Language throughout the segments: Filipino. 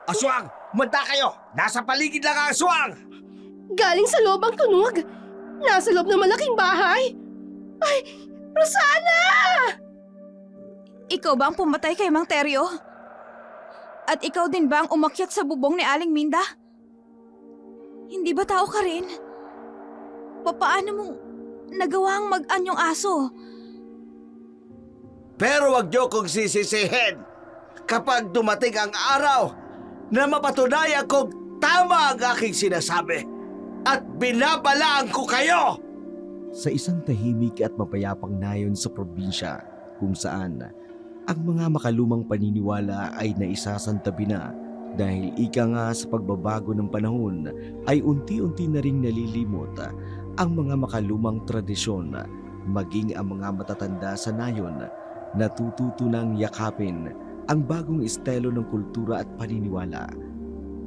Aswang! Manda kayo! Nasa paligid lang ang aswang! Galing sa loob ang tunog. Nasa loob ng malaking bahay. Ay, Rosana! Ikaw ba ang pumatay kay Mang Teryo? At ikaw din ba ang umakyat sa bubong ni Aling Minda? Hindi ba tao ka rin? Paano mong nagawa ang mag-anyong aso? Pero wag niyo kong sisisihin kapag dumating ang araw na mapatunayan kong tama ang aking sinasabi at binabalaan ko kayo! Sa isang tahimik at mapayapang nayon sa probinsya kung saan ang mga makalumang paniniwala ay naisasantabi na dahil ika nga sa pagbabago ng panahon ay unti-unti na ring nalilimot ang mga makalumang tradisyon, maging ang mga matatanda sa nayon natututunang yakapin ang bagong estilo ng kultura at paniniwala.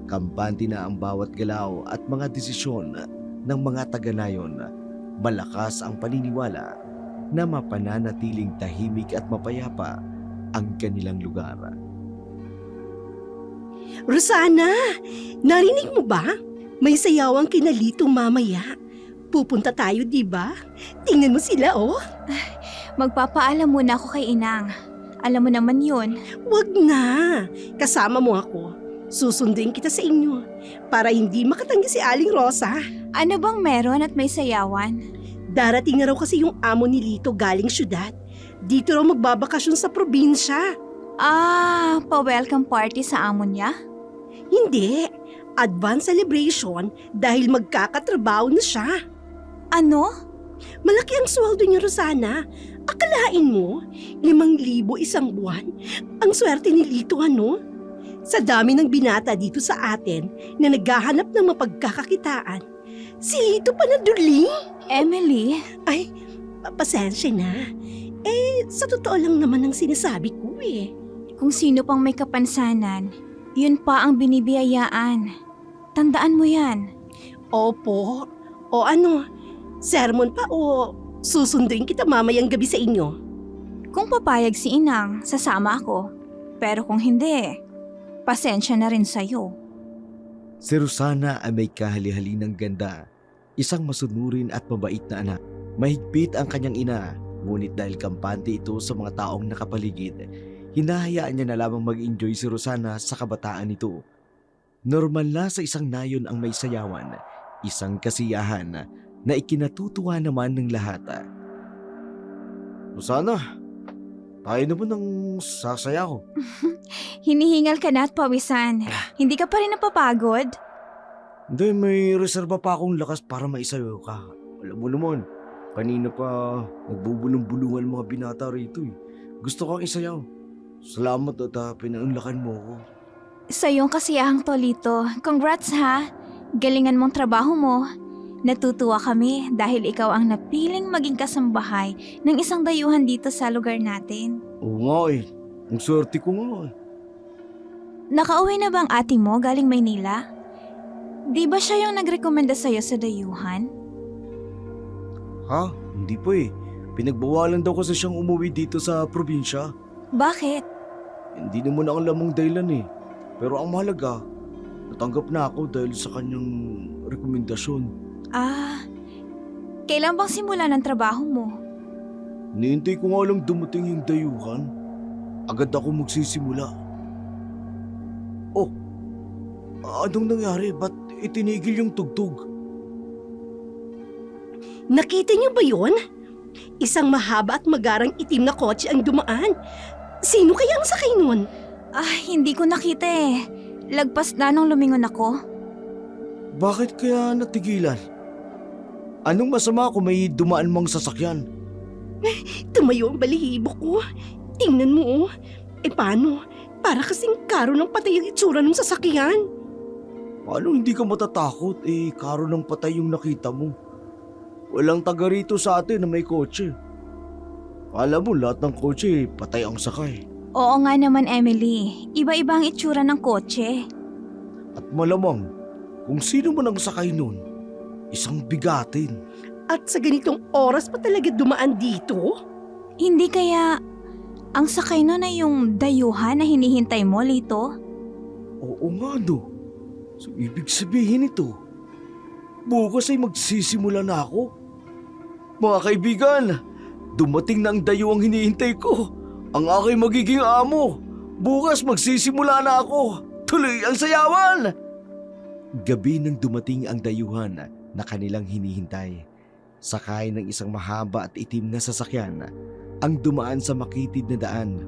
Kampante na ang bawat galaw at mga desisyon ng mga taga-nayon. Malakas ang paniniwala na mapananatiling tahimik at mapayapa ang kanilang lugar. Rosana, narinig mo ba? May sayawang kinalito mamaya. Pupunta tayo, di ba? Tingnan mo sila, oh. Magpapaalam muna ako kay Inang. Alam mo naman yun. Wag na. Kasama mo ako. Susundin kita sa inyo para hindi makatanggi si Aling Rosa. Ano bang meron at may sayawan? Darating na raw kasi yung amo ni Lito galing syudad. Dito raw magbabakasyon sa probinsya. Pa-welcome party sa amo niya? Hindi. Advance celebration dahil magkakatrabaho na siya. Ano? Malaki ang sweldo niya, Rosana. Akalain mo, 5,000 isang buwan. Ang swerte ni Lito, ano? Sa dami ng binata dito sa atin na naghahanap ng mapagkakakitaan, si Lito pa naduling. Emily? Ay, pasensya na. Sa totoo lang naman ang sinasabi ko eh. Kung sino pang may kapansanan, yun pa ang binibiyayaan. Tandaan mo yan. Opo. O ano, sermon pa o susunduin kita mamayang gabi sa inyo? Kung papayag si Inang, sasama ako. Pero kung hindi, pasensya na rin sa'yo. Si Rosana ay may kahali-hali ng ganda, isang masunurin at mabait na anak. Mahigpit ang kanyang ina, ngunit dahil kampante ito sa mga taong nakapaligid, hinahayaan niya na lamang mag-enjoy si Rosana sa kabataan nito. Normal na sa isang nayon ang may sayawan, isang kasiyahan na ikinatutuwa naman ng lahat. Rosana, tayo naman ang sasayaw. Hinihingal ka na at pawisan. Hindi ka pa rin napapagod? Hindi, may reserba pa akong lakas para maisayaw ka. Alam mo naman, kanina pa nagbubulong-bulungan mga binata rito eh. Gusto kang isayaw. Salamat at pinaunlakan mo ako. Sa iyong kasiyahang Tolito, congrats ha! Galingan mong trabaho mo. Natutuwa kami dahil ikaw ang napiling maging kasambahay ng isang dayuhan dito sa lugar natin. Oo nga eh. Ang swerte ko nga eh. Nakauwi na ba ang ate mo galing Maynila? Di ba siya yung nagrekomenda sa'yo sa dayuhan? Ha? Hindi pa eh. Pinagbawalan daw kasi siyang umuwi dito sa probinsya. Bakit? Hindi naman ang lamang dahilan eh. Pero ang mahalaga, natanggap na ako dahil sa kanyang rekomendasyon. Kailan bang simula ng trabaho mo? Nihintay ko nga lang dumating yung dayuhan. Agad ako magsisimula. Oh, anong nangyari? Ba't itinigil yung tugtog? Nakita niyo ba yun? Isang mahaba at magarang itim na kotse ang dumaan. Sino kaya ang sakay nun? Hindi ko nakita eh. Lagpas na nung lumingon ako. Bakit kaya natigilan? Anong masama kung may dumaan mang sasakyan? Tumayo ang balihibo ko. Tingnan mo oh. Paano? Para kasing karo ng patay ang itsura ng sasakyan. Paano hindi ka matatakot? Karo ng patay yung nakita mo. Walang taga rito sa atin na may kotse. Alam mo, lahat ng kotse, patay ang sakay. Oo nga naman, Emily. Iba-iba ang itsura ng kotse. At malamang, kung sino man ang sakay nun, isang bigatin. At sa ganitong oras pa talaga dumaan dito? Hindi kaya ang sakay nun ay yung dayuhan na hinihintay mo, Lito? Oo nga no. So ibig sabihin ito, bukas ay magsisimula na ako. Mga kaibigan, dumating na ang dayuhang hinihintay ko. Ang aking magiging amo. Bukas magsisimula na ako. Tuloy ang sayawan! Gabi nang dumating ang dayuhan na kanilang hinihintay. Sakay ng isang mahaba at itim na sasakyan ang dumaan sa makitid na daan.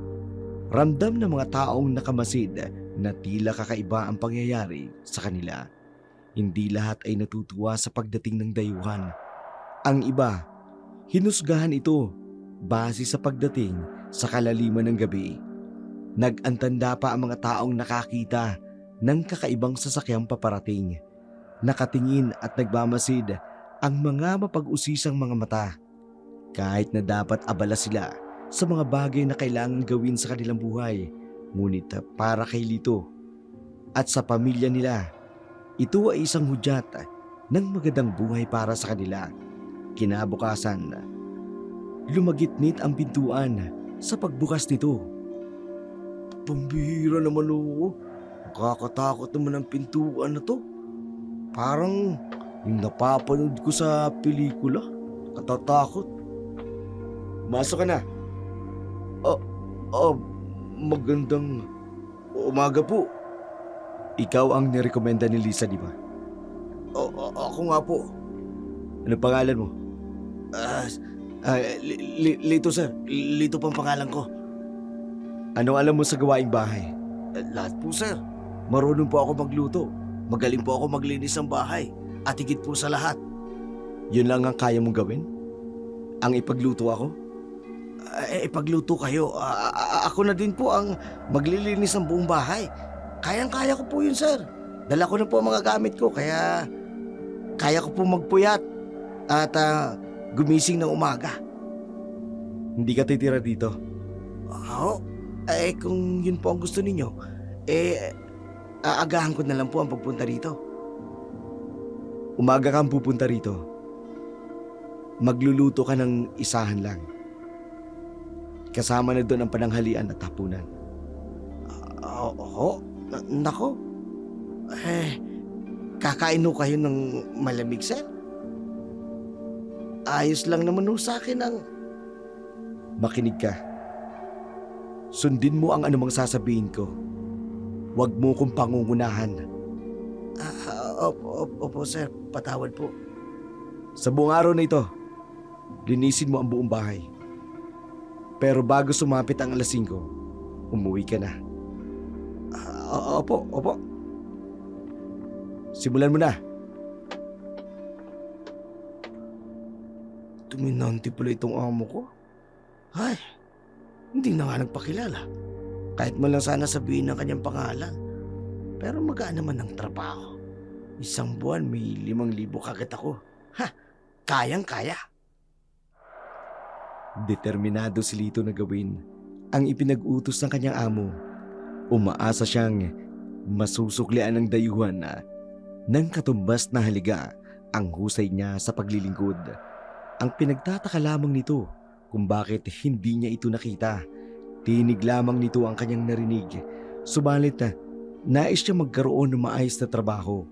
Ramdam ng mga taong nakamasid na tila kakaiba ang pangyayari sa kanila. Hindi lahat ay natutuwa sa pagdating ng dayuhan. Ang iba, hinusgahan ito base sa pagdating sa kalaliman ng gabi. Nag-antanda pa ang mga taong nakakita ng kakaibang sasakyang paparating. Nakatingin at nagmamasid ang mga mapag-usisang mga mata. Kahit na dapat abala sila sa mga bagay na kailangan gawin sa kanilang buhay, ngunit para kay Lito at sa pamilya nila, ito ay isang hudyat ng magandang buhay para sa kanila. Kinabukasan, lumagitnit ang pintuan sa pagbukas nito. Pambihira naman oo. Nakakatakot naman ang pintuan na to. Parang yung napapanood ko sa pelikula. Katatakot. Masok ka na. Magandang umaga po. Ikaw ang nirekomenda ni Lisa, di ba? Ako nga po. Ano pangalan mo? Lito sir. Lito pang pangalan ko. Anong alam mo sa gawaing bahay? Lahat po sir. Marunong po ako magluto. Magaling po ako maglinis ng bahay. At higit po sa lahat. Yun lang ang kaya mong gawin? Ang ipagluto ako? Ipagluto kayo. Ako na din po ang maglilinis ng buong bahay. Kayang-kaya ko po yun sir. Dala ko na po ang mga gamit ko. Kaya kaya ko po magpuyat. At gumising ng umaga. Hindi ka titira dito? Kung yun po ang gusto ninyo, aagahan ko na lang po ang pagpunta rito. Umaga kang pupunta rito. Magluluto ka ng isahan lang. Kasama na doon ang pananghalian at hapunan. Nako. Kakain ho kayo ng malamig, sir? Ayos lang naman ho sa akin ang... Makinig ka. Sundin mo ang anumang sasabihin ko. Huwag mo kong pangungunahan. Opo, sir. Patawad po. Sa buong araw na ito, linisin mo ang buong bahay. Pero bago sumapit ang alas 5, umuwi ka na. Opo. Simulan mo na. Dominante pala itong amo ko. Ay, hindi na nga nagpakilala. Kahit man lang sana sabihin ng kanyang pangalan. Pero magaan naman ang trabaho. Isang buwan may 5,000 kagad ako. Kayang-kaya. Determinado si Lito na gawin ang ipinag-utos ng kanyang amo. Umaasa siyang masusuklian ng dayuhan na ng katumbas na haliga ang husay niya sa paglilingkod. Ang pinagtataka lamang nito kung bakit hindi niya ito nakita. Tinig lamang nito ang kanyang narinig. Subalit nais siya magkaroon ng maayos na trabaho.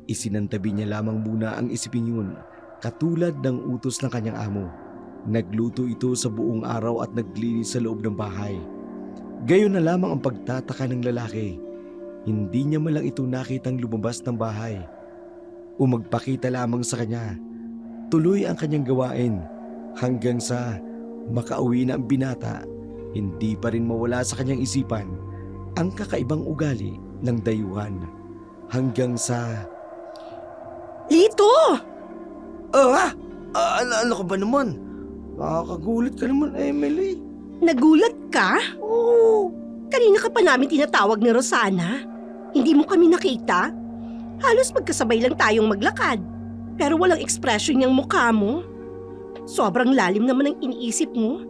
Isinantabi niya lamang muna ang isiping yun, katulad ng utos ng kanyang amo. Nagluto ito sa buong araw at naglinis sa loob ng bahay. Gayon na lamang ang pagtataka ng lalaki. Hindi niya man lang ito nakitang lumabas ng bahay o magpakita lamang sa kanya. Tuloy ang kanyang gawain hanggang sa makauwi na ang binata. Hindi pa rin mawala sa kanyang isipan ang kakaibang ugali ng dayuhan. Hanggang sa... Lito! Ano ka ba naman? Nakakagulat ka naman, Emily. Nagulat ka? Oo. Kanina ka pa namin tinatawag ni Rosana. Hindi mo kami nakita? Halos magkasabay lang tayong maglakad. Pero walang ekspresyon niyang mukha mo. Sobrang lalim naman ang iniisip mo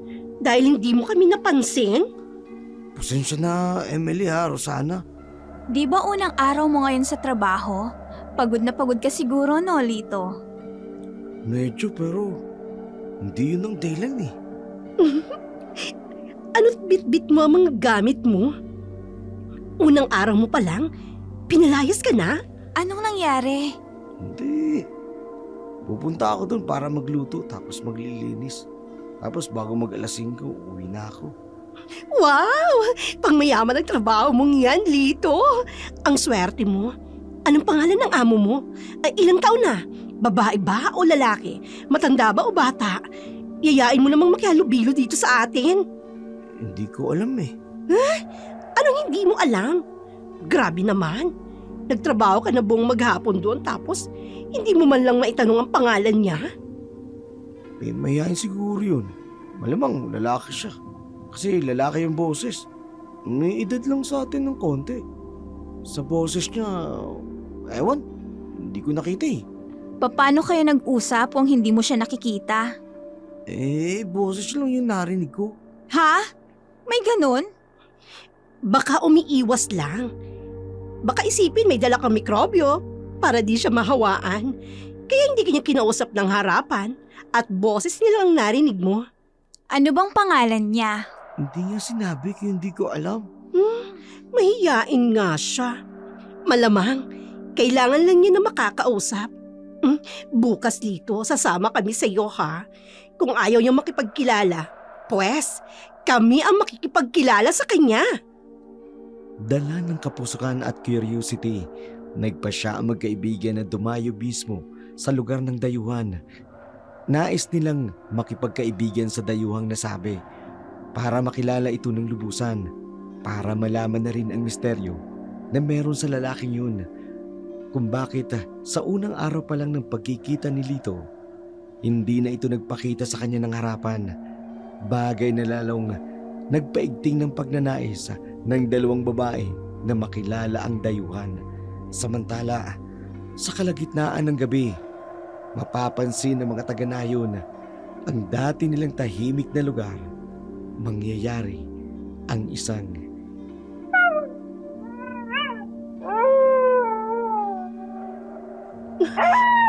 dahil hindi mo kami napansin. Pasensya na, Emily ha, Rosana. Di ba unang araw mo ngayon sa trabaho? Pagod na pagod ka siguro, no, Lito? Medyo pero hindi yun ang dahilan eh. Ano't bit-bit mo ang mga gamit mo? Unang araw mo pa lang, Pinalayas ka na? Anong nangyari? Hindi. Pupunta ako doon para magluto tapos maglilinis. Tapos bago mag-alas 5, uwi na ako. Wow! Pangmayaman ang trabaho mong yan, Lito. Ang swerte mo. Anong pangalan ng amo mo? Ilang taon na? Babae ba o lalaki? Matanda ba o bata? Yayain mo namang makihalubilo dito sa atin. Hindi ko alam eh. Anong hindi mo alam? Grabe naman. Nagtrabaho ka na buong maghapon doon tapos hindi mo man lang maitanong ang pangalan niya? May mayayain siguro yun. Malamang lalaki siya. Kasi lalaki yung boses. May edad lang sa atin ng konti. Sa boses niya, ewan, hindi ko nakita eh. Paano kayo nag-usap kung hindi mo siya nakikita? Boses lang yung narinig ko. Ha? May ganun? Baka umiiwas lang. Baka isipin may dala kang mikrobyo para di siya mahawaan. Kaya hindi kanya kinausap ng harapan at boses nilang narinig mo. Ano bang pangalan niya? Hindi niya sinabi kaya hindi ko alam. Mahiyain nga siya. Malamang, kailangan lang niya na makakausap. Bukas dito, sasama kami sa iyo ha. Kung ayaw niya makipagkilala, pues, kami ang makikipagkilala sa kanya. Dala ng kapusukan at curiosity, nagpa siya ang magkaibigan na dumayo mismo sa lugar ng dayuhan. Nais nilang makipagkaibigan sa dayuhang nasabi para makilala ito ng lubusan, para malaman na rin ang misteryo na meron sa lalaking yun. Kung bakit sa unang araw pa lang ng pagkikita ni Lito, hindi na ito nagpakita sa kanya ng harapan. Bagay na lalong nagpaigting ng pagnanais ng dalawang babae na makilala ang dayuhan. Samantala, sa kalagitnaan ng gabi, mapapansin ng mga taga-nayon ang dati nilang tahimik na lugar. Mangyayari ang isang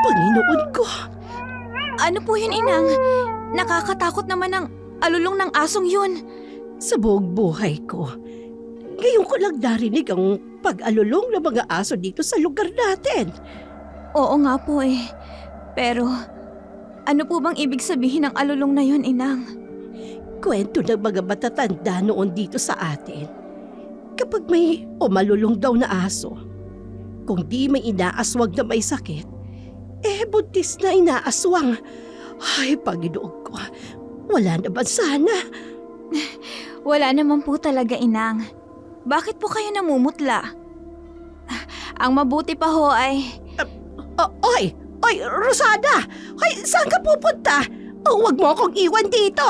Panginoon ko, Ano po yun, Inang? Nakakatakot naman ang alulong ng asong yun. sa buong buhay ko, ngayon ko lang narinig ang pag-alulong ng mga aso dito sa lugar natin. Oo nga po eh. Pero, ano po bang ibig sabihin ng alulong na yun, Inang? Kwento ng mga matatanda noon dito sa atin. Kapag may umalulong daw na aso, kung di may inaaswag na may sakit, buntis na inaaswang. Ay, Panginoon ko, wala na ba sana? Wala naman po talaga, Inang. Bakit po kayo namumutla? Ang mabuti pa ho ay... Oy, Rosada! Hoy, saan ka pupunta? Huwag mo akong iwan dito!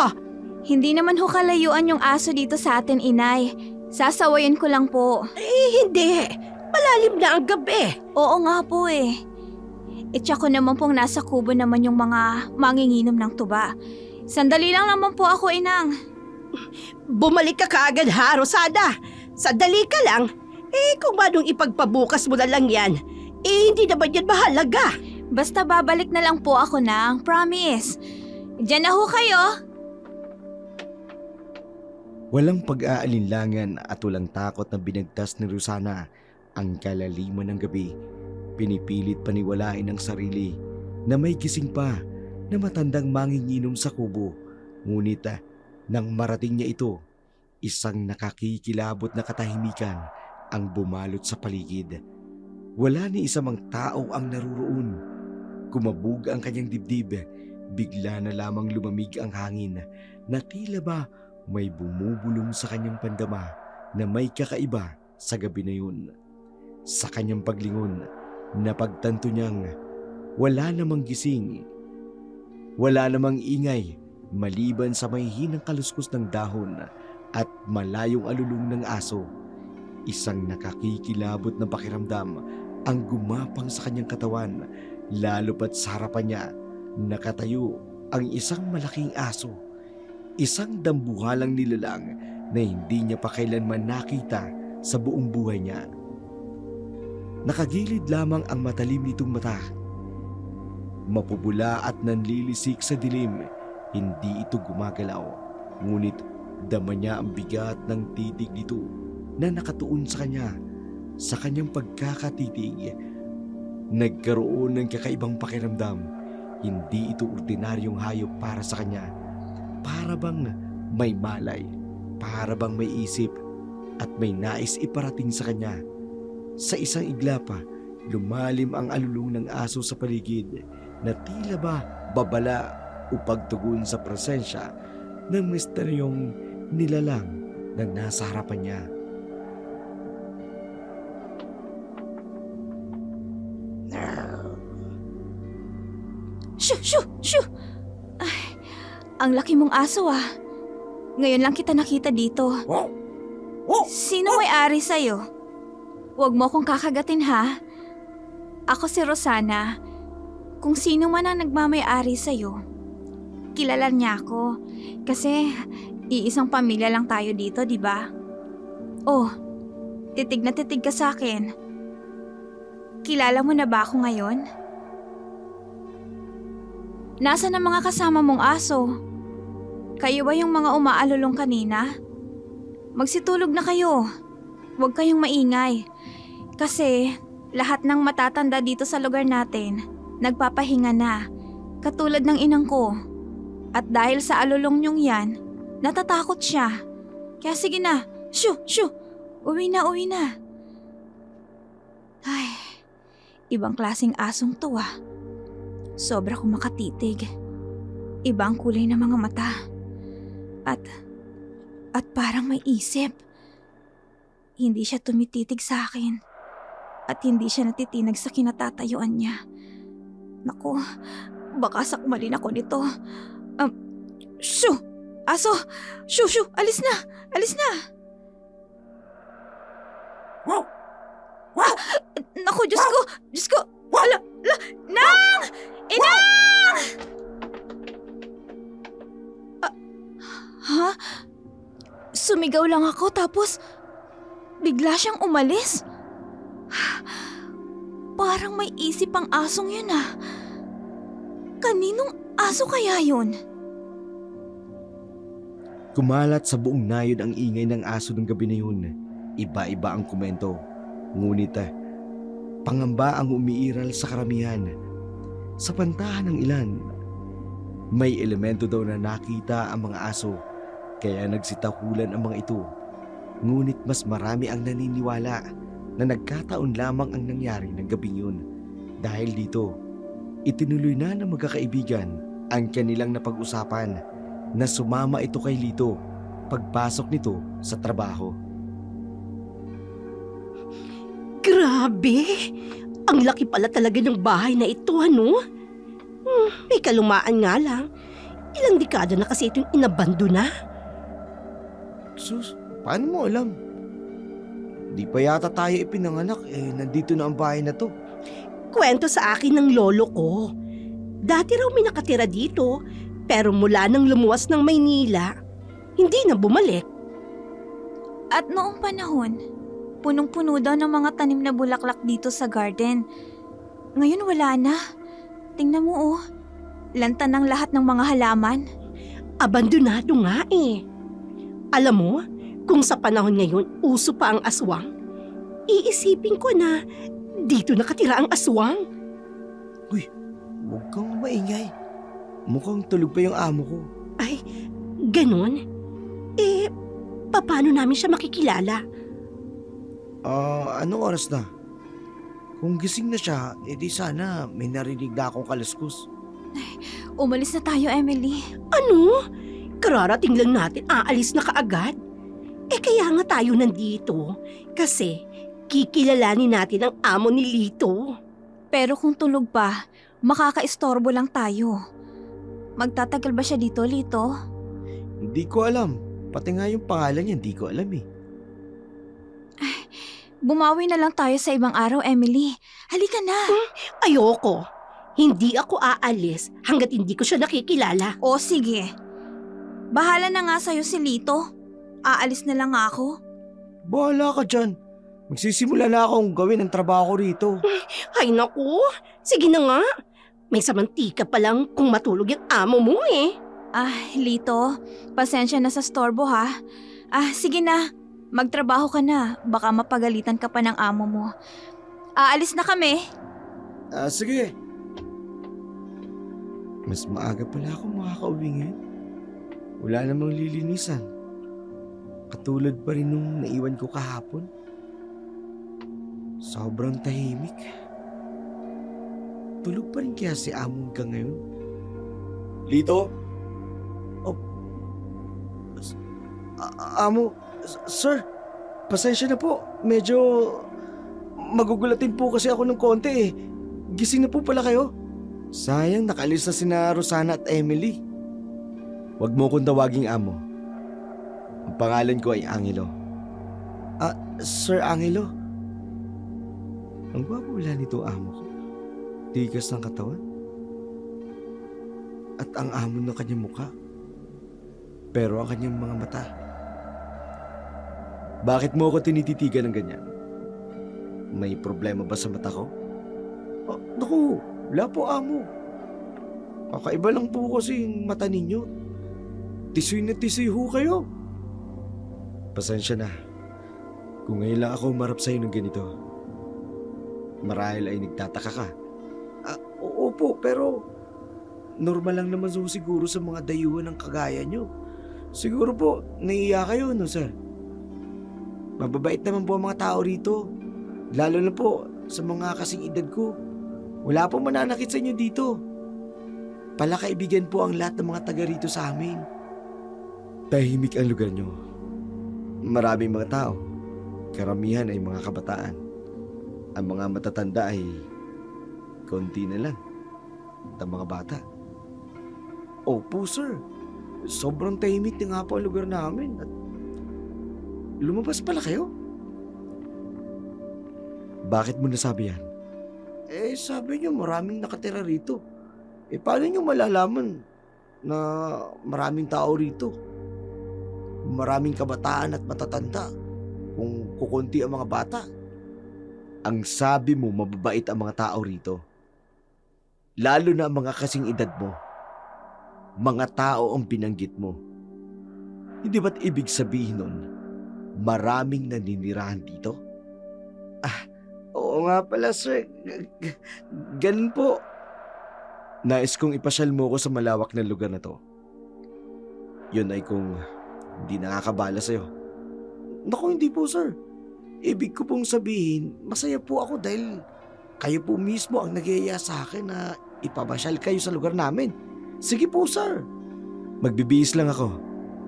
Hindi naman ho kalayuan yung aso dito sa atin, Inay. Sasawayin ko lang po. Hindi. Malalim na ang gabi. Oo nga po eh. Itsa ko naman pong nasa kubo naman yung mga manginginom ng tuba. Sandali lang naman po ako, Inang. Bumalik ka kaagad ha, Rosada. Sandali ka lang. Kung manong ipagpabukas mo na lang yan, hindi naman yan mahalaga. Basta babalik na lang po ako, Nang. Promise. Diyan na ho kayo. walang pag-aalinlangan at walang takot na binagtas ni Rosana ang kalaliman ng gabi. Pinipilit paniwalain ang sarili na may gising pa na matandang manginginom sa kubo. Ngunit nang marating niya ito, isang nakakikilabot na katahimikan ang bumalot sa paligid. Wala ni isa mang tao ang naruroon. Kumabog ang kanyang dibdib. Bigla na lamang lumamig ang hangin na tila ba may bumubulong sa kanyang pandama na may kakaiba sa gabi na yun. Sa kanyang paglingon, napagtanto niyang wala namang gising. Wala namang ingay maliban sa may hinang kaluskos ng dahon at malayong alulong ng aso. Isang nakakikilabot na pakiramdam ang gumapang sa kanyang katawan, lalo pat sa harapan niya nakatayo ang isang malaking aso. Isang dambuhalang nilalang na hindi niya pa kailanman nakita sa buong buhay niya. Nakagilid lamang ang matalim nitong mata. Mapupula at nanlilisik sa dilim, hindi ito gumagalaw. Ngunit dama niya ang bigat ng titig nito na nakatuon sa kanya. sa kanyang pagkakatitig, nagkaroon ng kakaibang pakiramdam. Hindi ito ordinaryong hayop para sa kanya. Para bang may malay, para bang may isip, at may nais iparating sa kanya. Sa isang igla pa, lumalim ang alulong ng aso sa paligid na tila ba babala o pagtugon sa presensya ng misteryong nilalang na nasa harapan niya. Shoo! Shoo! Shoo! Ay, ang laki mong aso ah. Ngayon lang kita nakita dito. Sino may-ari sa'yo? Huwag mo akong kakagatin ha. Ako si Rosana. Kung sino man ang nagmamay-ari sa'yo, kilala niya ako. Kasi iisang pamilya lang tayo dito, di ba? Oh, titig na titig ka sa akin. Kilala mo na ba ako ngayon? Nasaan ang mga kasama mong aso? Kayo ba yung mga umaalulong kanina? Magsitulog na kayo. Huwag kayong maingay. Kasi lahat ng matatanda dito sa lugar natin, nagpapahinga na. Katulad ng inang ko. At dahil sa alulong niyong yan, natatakot siya. Kaya sige na, shoo, shoo, uwi na, uwi na. Ay, ibang klaseng asong to ah. Sobra kong makatitig. Iba ang kulay ng mga mata. At parang may isip. Hindi siya tumititig sa akin. At hindi siya natitinag sa kinatatayuan niya. Naku, baka sakmalin ako nito. Shoo! Aso! Shoo, shoo! Alis na! Alis na! Naku, Diyos ko! Diyos ko! Ala! Nang! Inang! Ha? Sumigaw lang ako tapos bigla siyang umalis. Parang may isip ang asong yun ah. Kaninong aso kaya yun? Kumalat sa buong nayon ang ingay ng aso ng gabi na yun. Iba-iba ang komento. Ngunit pangamba ang umiiral sa karamihan. Sa pantahan ng ilan, may elemento daw na nakita ang mga aso, kaya nagsitahulan ang mga ito. Ngunit mas marami ang naniniwala na nagkataon lamang ang nangyari ng gabing yun. Dahil dito, itinuloy na ng magkakaibigan ang kanilang napag-usapan na sumama ito kay Lito pagpasok nito sa trabaho. Grabe! Ang laki pala talaga ng bahay na ito, ano? May kalumaan nga lang. Ilang dekada na kasi itong inabando na. Sus, paano mo alam? Di pa yata tayo ipinanganak, nandito na ang bahay na to. Kwento sa akin ng lolo ko. Dati raw may nakatira dito, pero mula nang lumuwas ng Maynila, hindi na bumalik. At noong panahon, punong-puno daw ng mga tanim na bulaklak dito sa garden. Ngayon wala na. Tingnan mo oh, lantan ng lahat ng mga halaman. Abandonado nga eh. Alam mo, kung sa panahon ngayon uso pa ang aswang, iisipin ko na dito nakatira ang aswang. Huwag kang maingay. Mukhang tulog pa yung amo ko. Ay, ganon? Paano namin siya makikilala? Anong oras na? Kung gising na siya, edi sana may narinig na akong kaluskos. Umalis na tayo, Emily. Ano? Kararating lang natin, aalis na kaagad? Kaya nga tayo nandito. Kasi kikilalanin natin ang amo ni Lito. Pero kung tulog pa, makakaistorbo lang tayo. Magtatagal ba siya dito, Lito? Hindi ko alam. Pati nga yung pangalan niya, hindi ko alam eh. Bumawi na lang tayo sa ibang araw, Emily. Halika na. Ayoko. Hindi ako aalis hanggat hindi ko siya nakikilala. O sige. Bahala na nga sa'yo si Lito. Aalis na lang ako. Bahala ka dyan. Magsisimula na akong gawin ang trabaho ko rito. Ay naku, sige na nga. May samantika pa lang kung matulog yung amo mo eh. Lito, pasensya na sa storbo ha. Sige na. Magtrabaho ka na, baka mapagalitan ka pa ng amo mo. Aalis na kami. Sige. Mas maaga pala ako makakauwi ngayon. Wala namang lilinisan. Katulad pa rin nung naiwan ko kahapon. Sobrang tahimik. Tulog pa rin kaya si Amo hanggang ngayon? Lito? Oh. Amo, sir, pasensya na po. Medyo magugulatin po kasi ako ng konti eh. Gising na po pala kayo. Sayang, nakalis na sina Rosana at Emily. Huwag mo kong tawaging Amo. Ang pangalan ko ay Angelo. Sir Angelo. Ang gwapo wala nito amo ko. Tigas ng katawan. At ang amo ng kanyang mukha. Pero ang kanyang mga mata. Bakit mo ako tinititigan ng ganyan? May problema ba sa mata ko? Naku, wala po amo. Kakaiba lang po kasi yung mata ninyo. Tisoy na tisoy ho kayo. Pasensya na. Kung ngayon lang ako umarap sa'yo ng ganito. Marahil ay nagtataka ka. Opo, pero normal lang naman siguro sa mga dayuhan ng kagaya nyo. Siguro po, naiiya kayo, no sir? Mababait naman po ang mga tao rito. Lalo na po sa mga kasing edad ko. Wala po mananakit sa inyo dito. Palakaibigan po ang lahat ng mga taga rito sa amin. Tahimik ang lugar nyo. Maraming mga tao. Karamihan ay mga kabataan. Ang mga matatanda ay konti na lang. At ang mga bata. Opo sir, sobrang tahimik na nga po ang lugar namin. At lumabas pala kayo? Bakit mo nasabi yan? Sabi niyo maraming nakatira rito. Paano niyo malalaman na maraming tao rito? Maraming kabataan at matatanda kung kukunti ang mga bata. Ang sabi mo mababait ang mga tao rito. Lalo na ang mga kasing edad mo. Mga tao ang binanggit mo. Hindi ba't ibig sabihin nun, maraming naninirahan dito? Oo nga pala sir. Ganun po. Nais kong ipasyal mo ko sa malawak na lugar na to. Yun ay kung hindi nakakabala sa'yo. Naku, hindi po sir. Ibig ko pong sabihin, masaya po ako dahil kayo po mismo ang nagyaya sa akin na ipapasyal kayo sa lugar namin. Sige po sir. Magbibihis lang ako.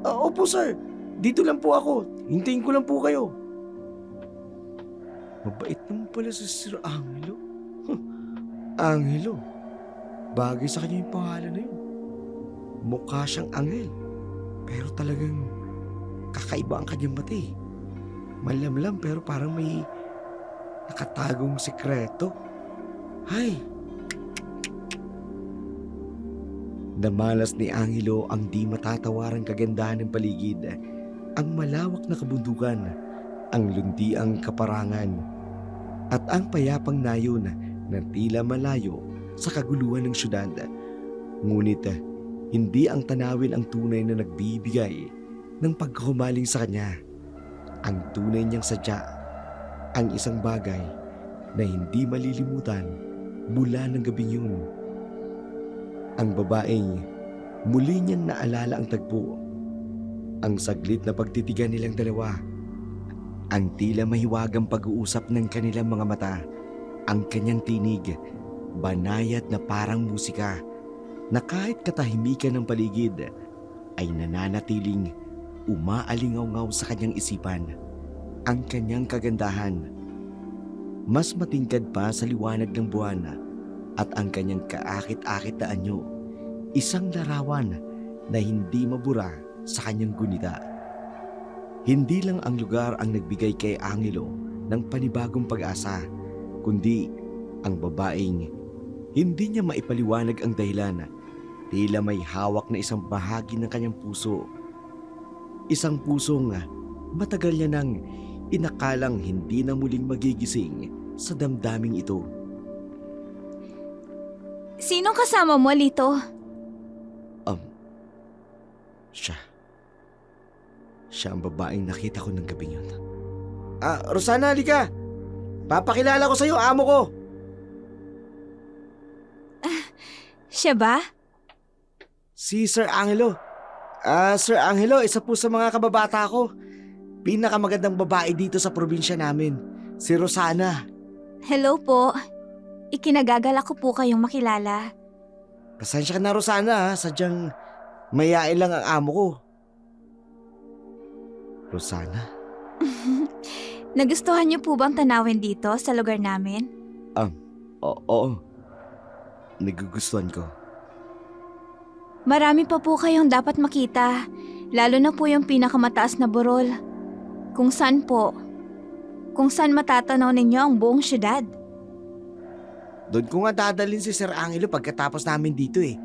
Opo sir. Dito lang po ako. Hintayin ko lang po kayo. Mabait naman pala si Sir Angelo. Angelo. Bagay sa kanya yung pangalan na yun. Mukha siyang anghel. Pero talagang kakaiba ang kanyang mata eh. Malamlam pero parang may nakatagong sikreto. Hay! Namalas ni Angelo ang di matatawarang kagandahan ng paligid, ang malawak na kabundukan, ang lundiang kaparangan, at ang payapang nayon na tila malayo sa kaguluhan ng syudad. Ngunit hindi ang tanawin ang tunay na nagbibigay ng pagkahumaling sa kanya. Ang tunay niyang sadya, ang isang bagay na hindi malilimutan mula ng gabing yun. Ang babaeng muli niyang naalala ang tagpo. Ang saglit na pagtitigan nilang dalawa. Ang tila mahiwagang pag-uusap ng kanilang mga mata. Ang kanyang tinig, banayad na parang musika, na kahit katahimikan ng paligid, ay nananatiling umaalingaw-ngaw sa kanyang isipan. Ang kanyang kagandahan, mas matingkad pa sa liwanag ng buwan, at ang kanyang kaakit-akit na anyo, isang larawan na hindi mabura sa kanyang gunita. Hindi lang ang lugar ang nagbigay kay Angelo ng panibagong pag-asa, kundi ang babaeng hindi niya maipaliwanag ang dahilan. Tila may hawak na isang bahagi ng kanyang puso. Isang pusong matagal niya nang inakalang hindi na muling magigising sa damdaming ito. Sinong kasama mo, Lito? Siya. Siya ang babaeng nakita ko ng gabing yun. Rosana, halika! Papakilala ko sa'yo, amo ko! Siya ba? Si Sir Angelo. Sir Angelo, isa po sa mga kababata ko. Pinakamagandang babae dito sa probinsya namin. Si Rosana. Hello po. Ikinagagala ko po kayong makilala. Pasensya ka na, Rosana, ha? Sadyang mayayain lang ang amo ko. Rosana? Nagustuhan niyo po bang tanawin dito sa lugar namin? Oo. Nagugustuhan ko. Marami pa po kayong dapat makita, lalo na po yung pinakamataas na burol. Kung saan matatanaw ninyo ang buong syudad. Doon ko nga dadalhin si Sir Angelo pagkatapos namin dito eh.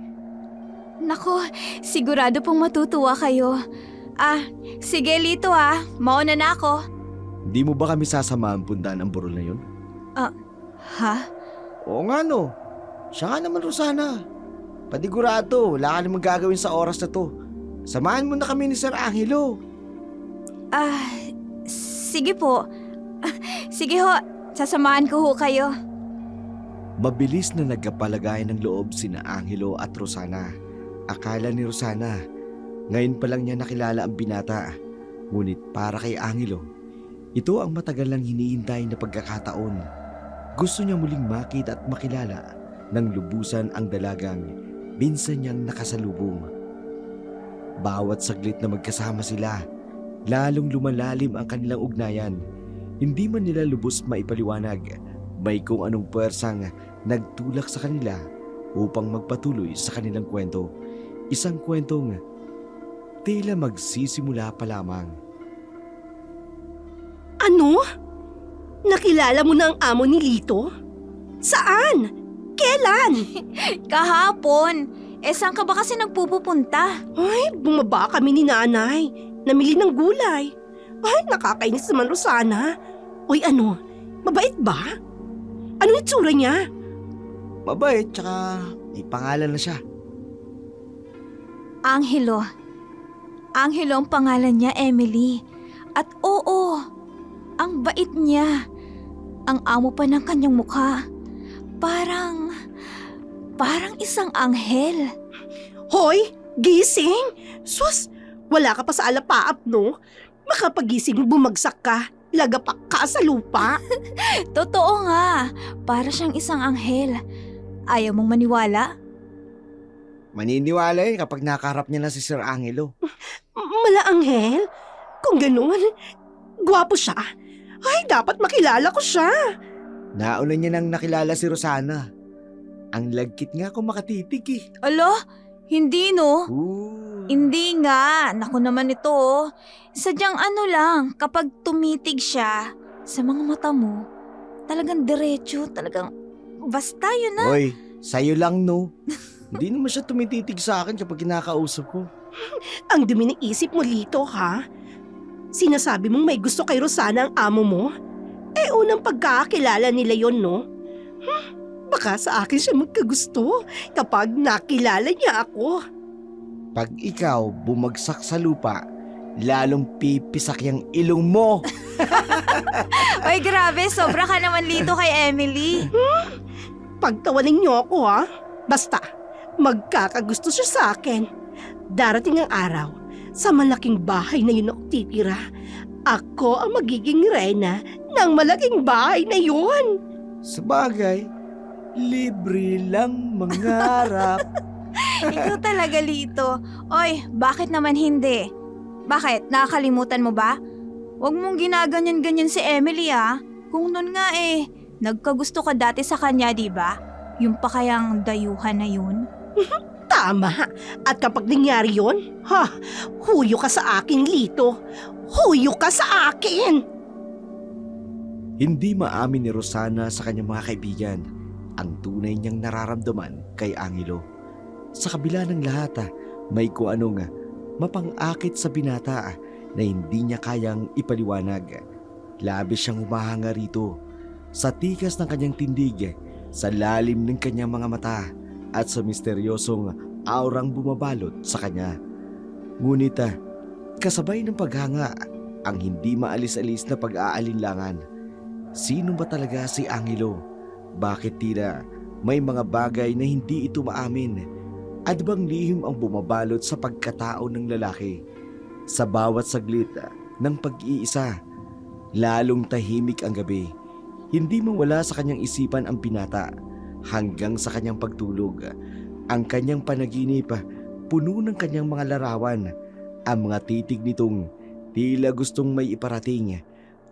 Nako, sigurado pong matutuwa kayo. Sige Lito mauna na ako. Hindi mo ba kami sasamahan puntahan ang burol na yun? Ha? Oo nga no. Siya nga naman, Rosana. Panigurado, wala ka namang gagawin sa oras na to. Samahan mo na kami ni Sir Angelo. Sige po. Sige ho, sasamahan ko ho kayo. Mabilis na nagkapalagayan ng loob sina Angelo at Rosana. Akala ni Rosana, ngayon pa lang niya nakilala ang binata. Ngunit para kay Angelo, ito ang matagal lang hinihintay na pagkakataon. Gusto niya muling makita at makilala ng lubusan ang dalagang minsan niyang nakasalubong. Bawat saglit na magkasama sila, lalong lumalalim ang kanilang ugnayan. Hindi man nila lubos maipaliwanag, may kung anong puwersang nagtulak sa kanila upang magpatuloy sa kanilang kwento. Isang kwentong tila magsisimula pa lamang. Ano? Nakilala mo na ang amo ni Lito? Saan? Kailan? Kahapon. Saan ka ba kasi nagpupunta? Ay, bumaba kami ni nanay. Namili ng gulay. Ay, nakakainis naman, Rosana. Uy, ano? Mabait ba? Anong itsura niya? Mabait, tsaka may pangalan na siya. Angelo. Angelo ang pangalan niya, Emily. At oo, ang bait niya. Ang amo pa ng kanyang mukha. Parang isang anghel. Hoy, gising! Sus, wala ka pa sa alapaap, no? Makapagising bumagsak ka, lagapak ka sa lupa. Totoo nga, para siyang isang anghel. Ayaw mong maniwala? Maniniwala kapag nakaharap niya na si Sir Angelo. Malaanghel? Kung gano'n, gwapo siya. Ay, dapat makilala ko siya. Nauna niya nang nakilala si Rosana. Ang lagkit nga kung makatitig eh. Alo, hindi no? Ooh. Hindi nga, naku naman ito oh. Sadyang ano lang, kapag tumitig siya sa mga mata mo, talagang diretso, talagang basta yun na. Hoy, sa'yo lang no. Hindi naman siya tumititig sa akin kapag kinakausap ko. Ang dumi ng isip mo, Lito, ha? Sinasabi mong may gusto kay Rosana ang amo mo? Unang pagkakakilala nila yon, no? Baka sa akin siya magkagusto kapag nakilala niya ako. Pag ikaw bumagsak sa lupa, lalong pipisak yung ilong mo. Ay grabe, sobra ka naman Lito kay Emily. Pagtawanin niyo ako, ha? Basta, magkakagusto siya sa akin. Darating ang araw, sa malaking bahay na yun ako titira. Ako ang magiging reyna ng malaking bahay na yun. Sabagay, libre lang mangarap. Ikaw talaga Lito. Oy, bakit naman hindi? Bakit? Nakakalimutan mo ba? Huwag mong ginaganyan-ganyan si Emily Kung nun nga nagkagusto ka dati sa kanya, di ba? Yung pa kayang dayuhan na yun? Tama. At kapag nangyari yun, huyo ka sa akin, Lito. Huyo ka sa akin! Hindi maamin ni Rosana sa kanyang mga kaibigan ang tunay niyang nararamdaman kay Angelo. Sa kabila ng lahat, may kung anong mapang-akit sa binata na hindi niya kayang ipaliwanag. Labis siyang humahanga rito sa tikas ng kanyang tindig, sa lalim ng kanyang mga mata at sa misteryosong aurang bumabalot sa kanya. Ngunit kasabay ng paghanga ang hindi maalis-alis na pag-aalinlangan. Sino ba talaga si Angelo? Bakit tila may mga bagay na hindi ito maamin? At bang lihim ang bumabalot sa pagkatao ng lalaki? Sa bawat saglit ng pag-iisa, lalong tahimik ang gabi. Hindi mawala sa kanyang isipan ang binata hanggang sa kanyang pagtulog. Ang kanyang panaginip, puno ng kanyang mga larawan. Ang mga titig nitong tila gustong may iparating.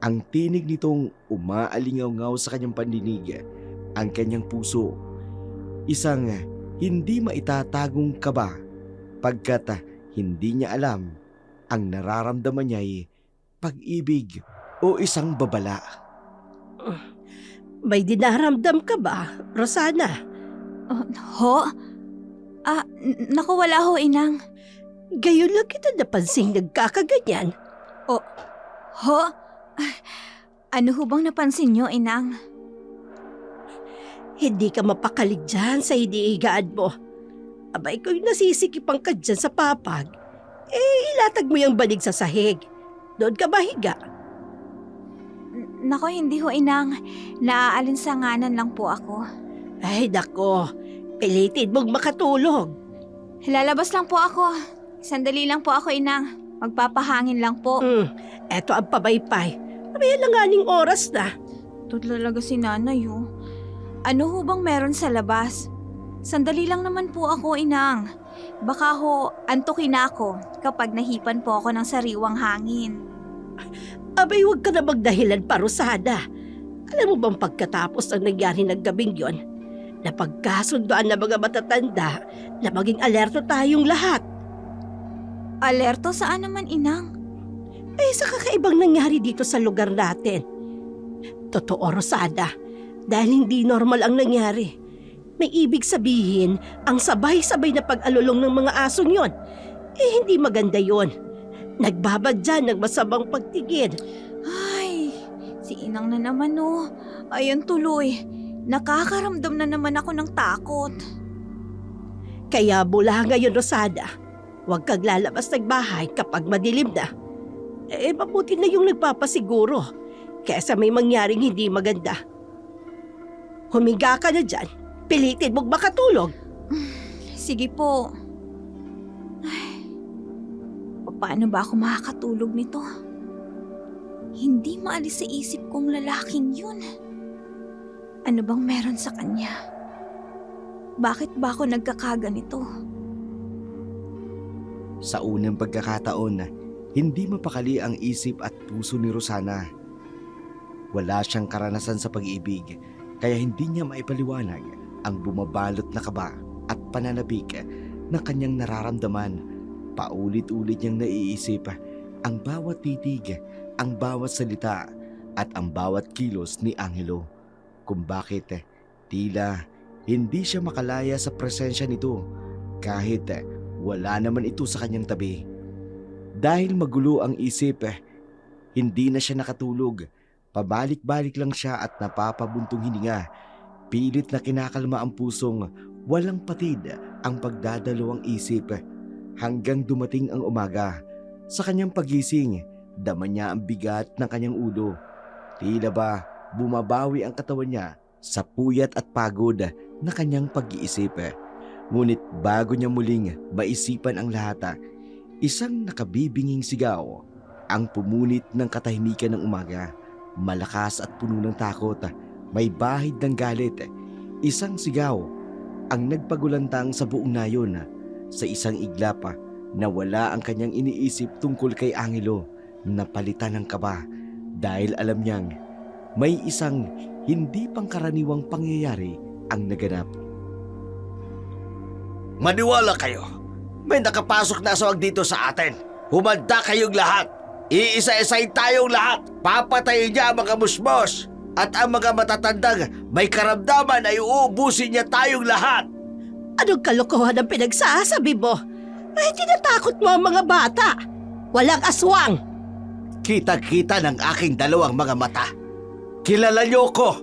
Ang tinig nitong umaalingaw-ngaw sa kanyang pandinig. Ang kanyang puso, isang hindi maitatagong kaba pagkat hindi niya alam ang nararamdaman niya'y pag-ibig o isang babala. May dinaramdam ka ba, Rosana? Ho? Naku, wala ho, Inang. Gayon lang kita napansing nagkakaganyan. Ho? Ano ho bang napansin niyo, Inang? Hindi ka mapakalig dyan sa iniigaan mo. Abay ko'y nasisikipang ka dyan sa papag. Ilatag mo yung banig sa sahig. Doon ka mahiga. Nako, hindi ho, Inang. Naaalinsanganan lang po ako. Ay, nako. Pilitin mong makatulog. Lalabas lang po ako. Sandali lang po ako, Inang. Magpapahangin lang po. Eto ang pabaypay. May alanganing oras na. Ito talaga si nanay, oh. Ano ho bang meron sa labas? Sandali lang naman po ako, Inang. Baka ho, antukin na ako kapag nahipan po ako ng sariwang hangin. Abay, huwag ka na magdahilan pa, Rosana. Alam mo bang pagkatapos ng nangyari ng gabing yon, na pagkasundoan ng mga matatanda na maging alerto tayong lahat. Alerto saan naman, Inang? Sa kakaibang nangyari dito sa lugar natin. Totoo, Rosana, dahil hindi normal ang nangyari. May ibig sabihin ang sabay-sabay na pag-alulong ng mga asong yon. Hindi maganda yon. Nagbabadya ng masamang pagtingin. Ay, si Inang na naman, oh. Ayun tuloy. Nakakaramdam na naman ako ng takot. Kaya mula ngayon, Rosana, huwag kang lalabas ng bahay kapag madilim na. Mabuti na yung nagpapasiguro kesa may mangyaring hindi maganda. Humiga ka na dyan. Pilitin mong makatulog. Sige po. Ay, paano ba ako makakatulog nito? Hindi maalis sa isip kong lalaking yun. Ano bang meron sa kanya? Bakit ba ako nagkakaganito? Sa unang pagkakataon, hindi mapakali ang isip at puso ni Rosana. Wala siyang karanasan sa pag-ibig, kaya hindi niya maipaliwanag ang bumabalot na kaba at pananabik na kanyang nararamdaman. Paulit-ulit niyang naiisip ang bawat titig, ang bawat salita at ang bawat kilos ni Angelo. Kung bakit tila hindi siya makalaya sa presensya nito kahit wala naman ito sa kanyang tabi. Dahil magulo ang isip, hindi na siya nakatulog. Pabalik-balik lang siya at napapabuntong hininga. Pilit na kinakalma ang pusong walang patid ang pagdadalawang isip. Hanggang dumating ang umaga. Sa kanyang pagising, dama niya ang bigat ng kanyang ulo. Tila ba bumabawi ang katawan niya sa puyat at pagod na kanyang pag-iisip. Ngunit bago niya muling maisipan ang lahat, isang nakabibinging sigaw ang pumunit ng katahimikan ng umaga. Malakas at puno ng takot, may bahid ng galit. Isang sigaw ang nagpagulantang sa buong nayon. Sa isang iglap, nawala ang kanyang iniisip tungkol kay Angelo. Napalitan ng kaba dahil alam niyang may isang hindi pangkaraniwang pangyayari ang naganap. Maniwala kayo. May nakapasok na aswang dito sa atin. Humanda kayong lahat. Iisa-isay tayong lahat. Papatayin niya ang mga musmos. At ang mga matatandang may karamdaman ay uubusin niya tayong lahat. Anong kalokohan ang pinagsasabi mo? Tinatakot mo ang mga bata. Walang aswang. Kita-kita ng aking dalawang mga mata. Kilala niyo ko.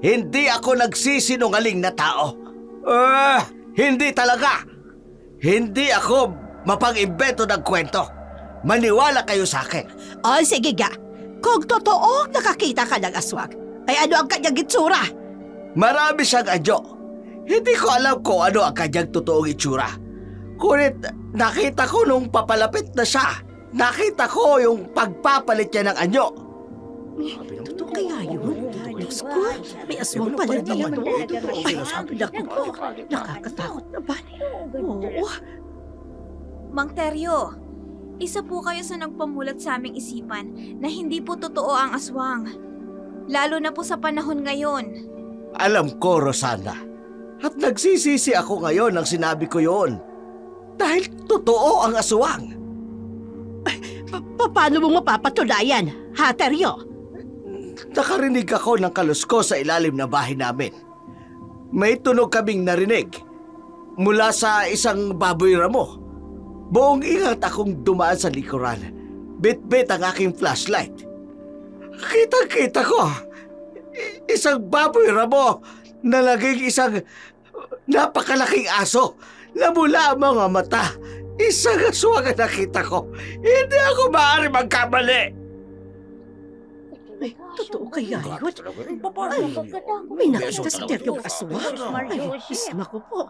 Hindi ako nagsisinungaling na tao. Hindi talaga. Hindi ako mapag-imbento ng kwento. Maniwala kayo sa akin. O sige ga, kung totoo nakakita ka ng aswang, ay ano ang kanyang itsura? Marami siyang anyo. Hindi ko alam kung ano ang kanyang totoong itsura. Ngunit nakita ko nung papalapit na siya. Nakita ko yung pagpapalit niya ng anyo. Totoo kaya yun? Diyos ko, may aswang pala dito. Ay, naku po, nakakatakot naman. Oo. Mang Teryo, isa po kayo sa nagpamulat sa aming isipan na hindi po totoo ang aswang. Lalo na po sa panahon ngayon. Alam ko, Rosana. At nagsisisi ako ngayon nang sinabi ko yon. Dahil totoo ang aswang. Paano mo mapapatunayan, ha, Teryo? Nakarinig ako ng kalusko sa ilalim na bahay namin. May tunog kaming narinig mula sa isang baboy ramo. Buong ingat akong dumaan sa likuran. Bit-bit ang aking flashlight. Kitang-kita ko. Isang baboy ramo na naging isang napakalaking aso na mula ang mga mata. Isang aswang ang nakita ko. Hindi ako maaari magkamali. Ay, totoo kaya yun? Ay, may nakita si Teryong aswang. Ay, isma ko po.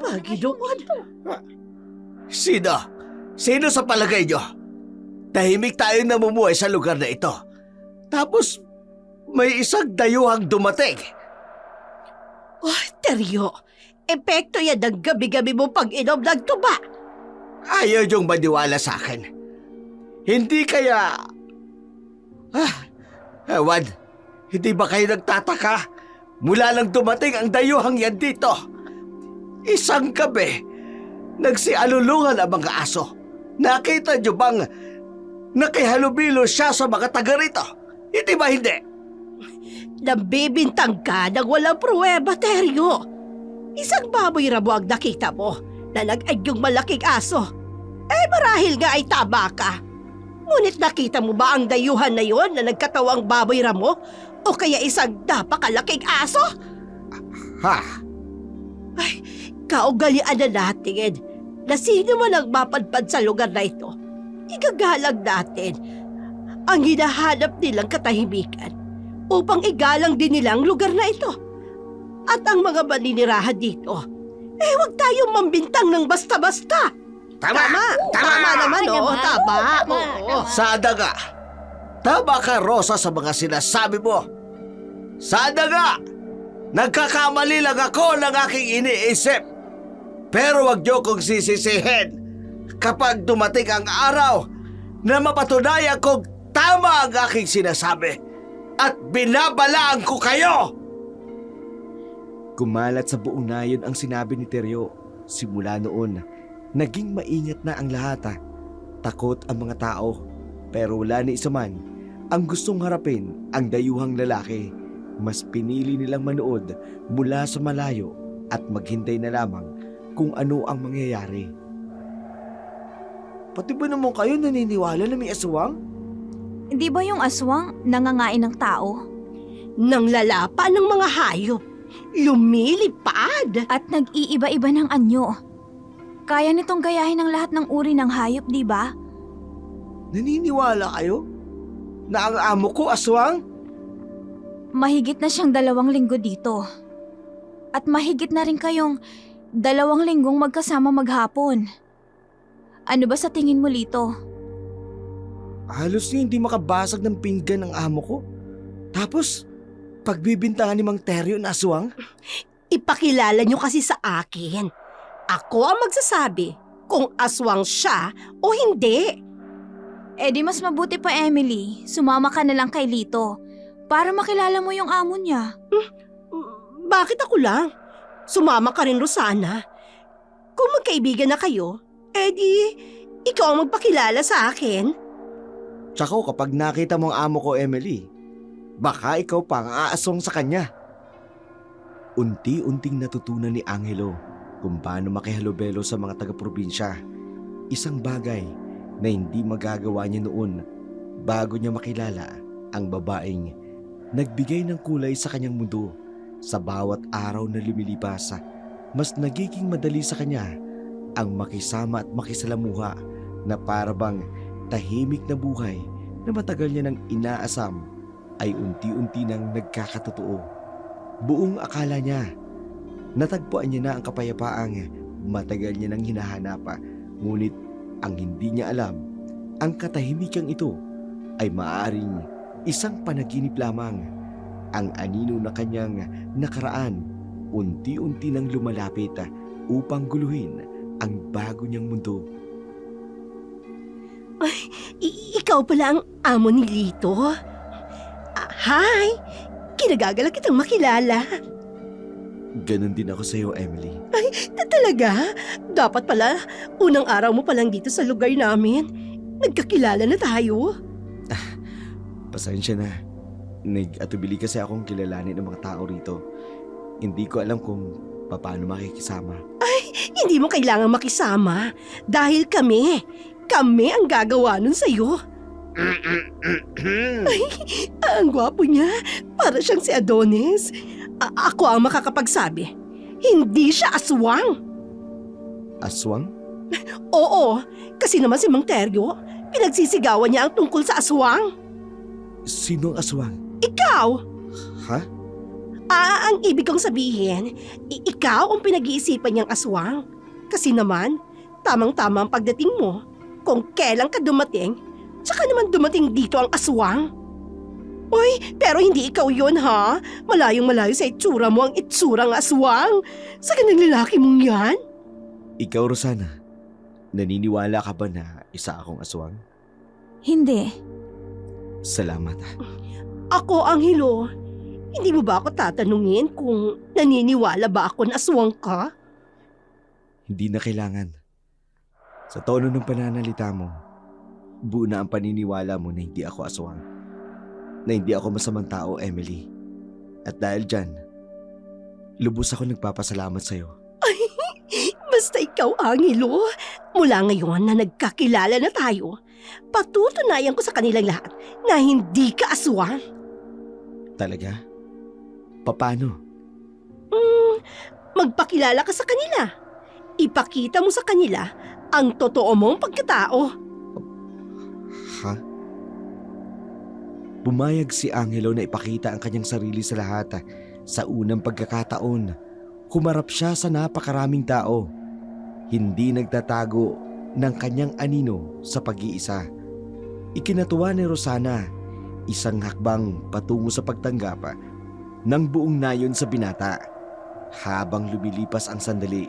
Paginoon. Sino? Sino sa palagay nyo? Tahimik tayong namumuhay sa lugar na ito. Tapos, may isang dayuhang dumating. Oh, Teryo, epekto yan ng gabi-gabi mo pag-inom ng tuba. Ayaw niyong maniwala sa akin. Hindi kaya... Ewan, hindi ba kayo nagtataka? Mula lang dumating ang dayuhang yan dito. Isang gabi, nagsialulungan ang mga aso. Nakita niyo bang nakihalubilo siya sa mga taga rito? Hindi ba hindi? Nabibintang ka ng walang pruweba, Teryo. Isang baboy ramo ang nakita mo na nag-agyong malaking aso. Eh marahil nga ay tama ka. Ngunit nakita mo ba ang dayuhan na yon na nagkatawang baboy ramo? O kaya isang napakalaking aso? Ha? Ay, kaugalian na natin na sino man ang mapadpad sa lugar na ito. Igagalang natin ang hinahanap nilang katahimikan upang igalang din nilang lugar na ito. At ang mga maninirahan dito, huwag tayong mambintang ng basta-basta. Tama naman, oo. Tama. Oo. Sada nga. Tama ka, Rosa, sa mga sinasabi mo. Sada nga. Nagkakamali lang ako ng aking iniisip. Pero wag niyo kong sisisihin kapag dumating ang araw na mapatunayan kong tama ang aking sinasabi at binabalaan ko kayo. Kumalat sa buong nayon ang sinabi ni Teryo. Simula noon, naging maingat na ang lahat. Takot ang mga tao, pero wala ni isa man ang gustong harapin ang dayuhang lalaki. Mas pinili nilang manood mula sa malayo at maghintay na lamang kung ano ang mangyayari. Pati ba naman kayo naniniwala na may aswang? Hindi ba yung aswang nangangain ng tao? Nang lalapa ng mga hayop, lumilipad. At nag-iiba-iba ng anyo. Kaya nitong gayahin ang lahat ng uri ng hayop, di ba? Naniniwala kayo na ang amo ko aswang? Mahigit na siyang 2 linggo dito. At mahigit na rin kayong 2 linggong magkasama maghapon. Ano ba sa tingin mo, Lito? Halos hindi makabasag ng pinggan ang amo ko. Tapos, pagbibintangan ni Mang Teryo na aswang? Ipakilala niyo kasi sa akin. Ako ang magsasabi kung aswang siya o hindi. Eh di mas mabuti pa, Emily. Sumama ka na lang kay Lito para makilala mo yung amo niya. Bakit ako lang? Sumama ka rin, Rosana. Kung magkaibigan na kayo, di ikaw ang magpakilala sa akin. Tsaka kapag nakita mo ang amo ko, Emily, baka ikaw pa ang aaswang sa kanya. Unti-unting natutunan ni Angelo kung paano makihalubelo sa mga taga-probinsya. Isang bagay na hindi magagawa niya noon bago niya makilala ang babaeng nagbigay ng kulay sa kanyang mundo. Sa bawat araw na lumilipas, mas nagiging madali sa kanya ang makisama at makisalamuha na parabang tahimik na buhay na matagal niya nang inaasam ay unti-unti nang nagkakatotoo. Buong akala niya, natagpuan niya na ang kapayapaang matagal niya nang hinahanap, ngunit ang hindi niya alam, ang katahimikang ito ay maaaring isang panaginip lamang. Ang anino na kanyang nakaraan unti-unti nang lumalapit upang guluhin ang bago niyang mundo. Ikaw pala ang amo ni Lito? Hi! Kinagagalak kitang makilala. Ganon din ako sa iyo, Emily. Talaga? Dapat pala, unang araw mo palang dito sa lugar namin. Nagkakilala na tayo. Pasensya na. Nag-atubili kasi akong kilalanin ng mga tao rito. Hindi ko alam kung paano makikisama. Hindi mo kailangang makisama dahil kami ang gagawa nun sa'yo. Ang gwapo niya, para siyang si Adonis. Ako ang makakapagsabi, hindi siya aswang. Aswang? Oo, kasi naman si Mang Teryo, pinagsisigawan niya ang tungkol sa aswang. Sino ang aswang? Ikaw! Ha? Ang ibig kong sabihin, ikaw ang pinag-iisipan niyang aswang. Kasi naman, tamang-tama ang pagdating mo. Kung kailan ka dumating, tsaka naman dumating dito ang aswang. Uy, pero hindi ikaw yun ha? Malayong-malayo sa itsura mo ang itsurang aswang. Sa ganang lalaki mong yan? Ikaw, Rosana, naniniwala ka ba na isa akong aswang? Hindi. Salamat. Ako, Angelo. Hindi mo ba ako tatanungin kung naniniwala ba ako na aswang ka? Hindi na kailangan. Sa tono ng pananalita mo, buo na ang paniniwala mo na hindi ako aswang. Na hindi ako masamang tao, Emily. At dahil dyan, lubos ako nagpapasalamat sa'yo. Basta ikaw, Angelo. Mula ngayon na nagkakilala na tayo, patutunayan ko sa kanilang lahat na hindi ka aswang. Talaga? Paano? Magpakilala ka sa kanila. Ipakita mo sa kanila ang totoo mong pagkatao. Ha? Bumayag si Angelo na ipakita ang kanyang sarili sa lahat. Sa unang pagkakataon, humarap siya sa napakaraming tao. Hindi nagtatago ng kanyang anino sa pag-iisa. Ikinatuwa ni Rosana, isang hakbang patungo sa pagtanggap ng buong nayon sa binata. Habang lumilipas ang sandali,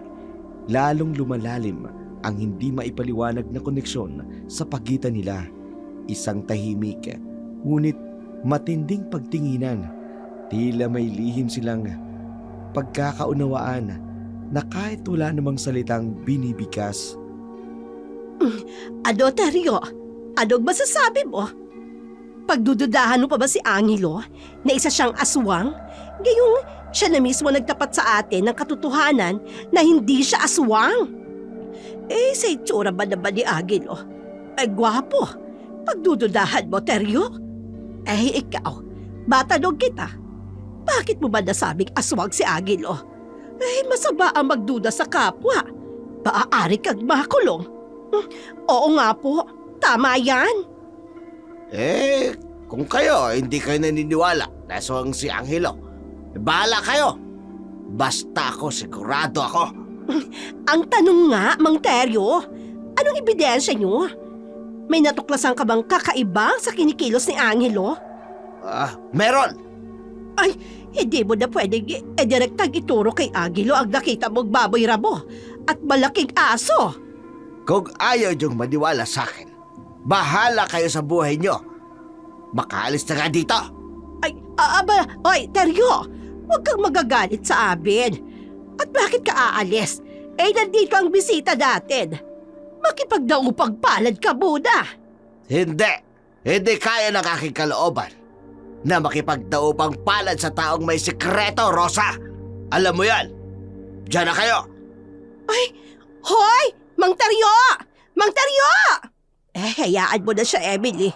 lalong lumalalim ang hindi maipaliwanag na koneksyon sa pagitan nila. Isang tahimik, ngunit matinding pagtinginan. Tila may lihim silang pagkakaunawaan na kahit wala namang salitang binibigas. Ado, Teryo, ano masasabi mo? Pagdududahan mo pa ba si Angelo na isa siyang aswang? Gayong siya na mismo nagtapat sa atin ng katotohanan na hindi siya aswang. Sa itsura ba naman ni Angelo? Gwapo. Pagdududahan mo, Teryo? Ikaw, matanong kita. Bakit mo ba nasabing aswang si Angelo? Masama ang magduda sa kapwa. Maaari kang makulong. Oo nga po, tama yan. Kung kayo hindi kayo naniniwala na aswang si Angelo, bahala kayo. Basta ako, sigurado ako. Ang tanong nga, Mang Teryo, anong ebidensya niyo? May natuklasan ka bang kakaiba sa kinikilos ni Angelo? Meron. Hindi mo na pwedeng direktang ituro kay Angelo ang nakita mong baboy rabo at malaking aso. Kung ayaw niyong maniwala sa akin, bahala kayo sa buhay niyo. Makaalis na nga dito. Teryo, huwag kang magagalit sa amin. At bakit ka aalis? Nandito ang bisita natin. Makipagdaupang palad ka muna. Hindi kaya ng aking kalooban na makipagdaupang palad sa taong may sikreto, Rosa. Alam mo yan. Diyan na kayo. Hoy! Mang Teryo! Mang Teryo! Hayaan mo na siya, Emily.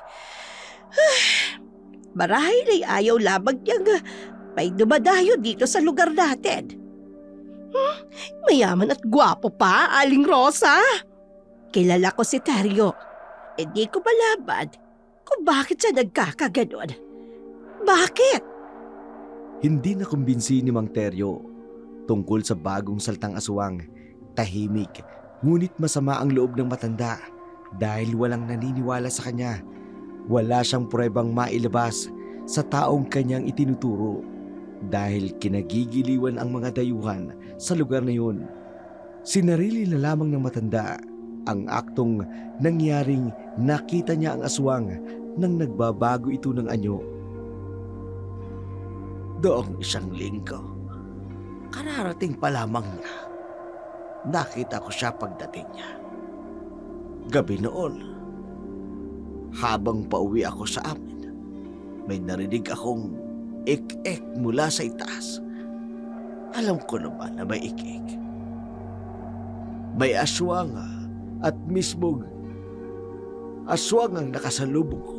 Marahil ay ayaw lamang niyang may dumadayo dito sa lugar natin. Mayaman at gwapo pa, Aling Rosa. Kilala ko si Teryo. di ko malabad kung bakit siya nagkakaganon. Bakit? Hindi na kumbinsi ni Mang Teryo tungkol sa bagong saltang aswang. Tahimik, ngunit masama ang loob ng matanda dahil walang naniniwala sa kanya. Wala siyang pruebang mailabas sa taong kanyang itinuturo dahil kinagigiliwan ang mga dayuhan sa lugar na yun. Sinarili na lamang ng matanda ang aktong nangyaring nakita niya ang aswang nang nagbabago ito ng anyo. Doong isang linggo, kararating pa lamang niya. Nakita ko siya pagdating niya. Gabi noon, habang pauwi ako sa amin, may narinig akong ik-ik mula sa itaas. Alam ko naman na may ik-ik. May aswang at mismong aswang ang nakasalubong ko.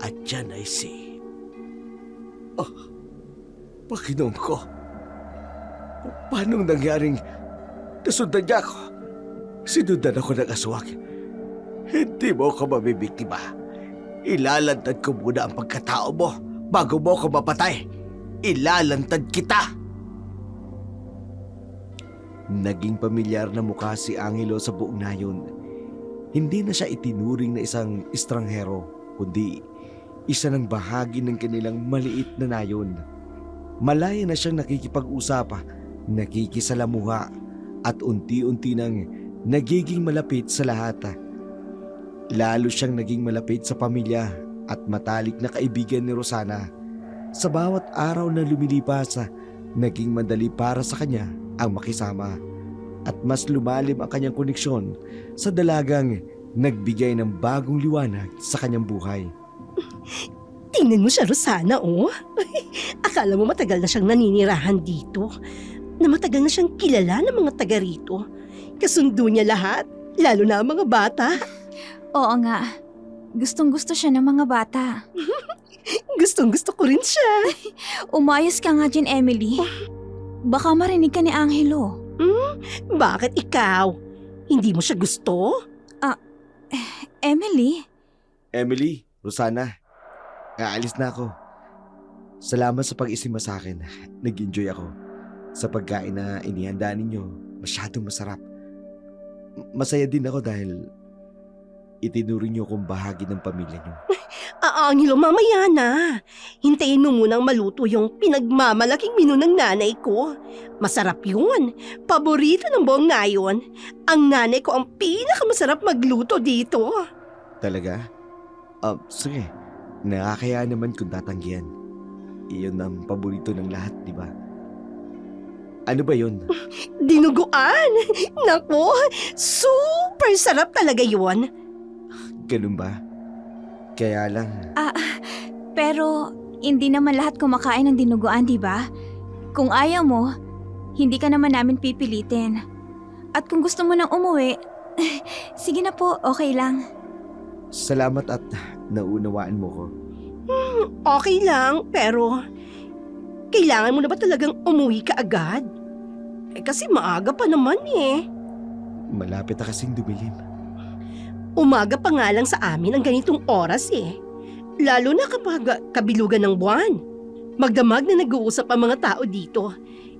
At yan ay si... Oh, Panginoon ko. Paano nangyaring nasundan niya ako? Sinundan ako ng aswang. Hindi mo ako mabibiktima. Ilalantad ko muna ang pagkatao mo bago mo ako mapatay. Ilalantad kita. Naging pamilyar na mukha si Angelo sa buong nayon. Hindi na siya itinuring na isang estranghero, kundi isa ng bahagi ng kanilang maliit na nayon. Malaya na siyang nakikipag-usap, nakikisalamuha, at unti-unti nang nagiging malapit sa lahat. Lalo siyang naging malapit sa pamilya at matalik na kaibigan ni Rosana. Sa bawat araw na lumilipas, naging madali para sa kanya ang makisama at mas lumalim ang kanyang koneksyon sa dalagang nagbigay ng bagong liwanag sa kanyang buhay. Tingnan mo siya, Rosana, oh. Akala mo matagal na siyang naninirahan dito. Na matagal na siyang kilala ng mga taga rito. Kasundo niya lahat, lalo na ang mga bata. Oo nga. Gustong-gusto siya ng mga bata. Gustong-gusto ko rin siya. Umayos ka nga dyan, Emily. Baka marinig ka ni Angelo. Bakit ikaw? Hindi mo siya gusto? Emily? Emily, Rosana, aalis na ako. Salamat sa pag-isima sa akin. Nag-enjoy ako. Sa pagkain na inihanda ninyo, masyadong masarap. Masaya din ako dahil itinuring niyo kong bahagi ng pamilya niyo. Angelo, mamaya na. Hintayin mo munang maluto yung pinagmamalaking menu ng nanay ko. Masarap yun. Paborito ng buong nayon. Ang nanay ko ang pinakamasarap magluto dito. Talaga? Sige. Nakakaya naman kung tatanggihan. Iyon ang paborito ng lahat, di ba? Ano ba yun? Dinuguan! Naku, super sarap talaga yun. Ganun ba? Kaya lang, Pero hindi naman lahat kumakain ng dinuguan, di ba? Kung ayaw mo, hindi ka naman namin pipilitin. At kung gusto mo nang umuwi, sige na po, okay lang. salamat at naunawaan mo ko. Okay lang, pero kailangan mo na ba talagang umuwi ka agad? Kasi maaga pa naman eh. Malapit na kasing dumilim. Umaga pa nga lang sa amin ang ganitong oras eh. Lalo na kapag kabilugan ng buwan. Magdamag na nag-uusap ang mga tao dito.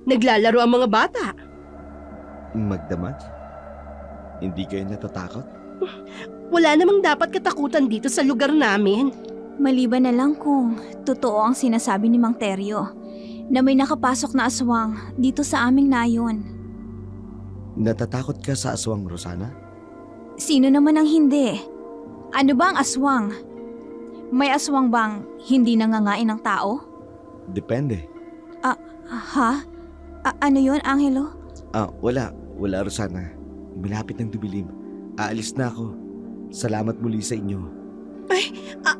Naglalaro ang mga bata. Magdamag? Hindi kayo natatakot? Wala namang dapat katakutan dito sa lugar namin. Maliban na lang kung totoo ang sinasabi ni Mang Teryo na may nakapasok na aswang dito sa aming nayon. Natatakot ka sa aswang, Rosana? Sino naman ang hindi? Ano ba ang aswang? May aswang bang hindi nangangain ng tao? Depende. Ha? Ano yon, Angelo? Wala. Wala, Rosana. Malapit ng dumilim. Aalis na ako. Salamat muli sa inyo.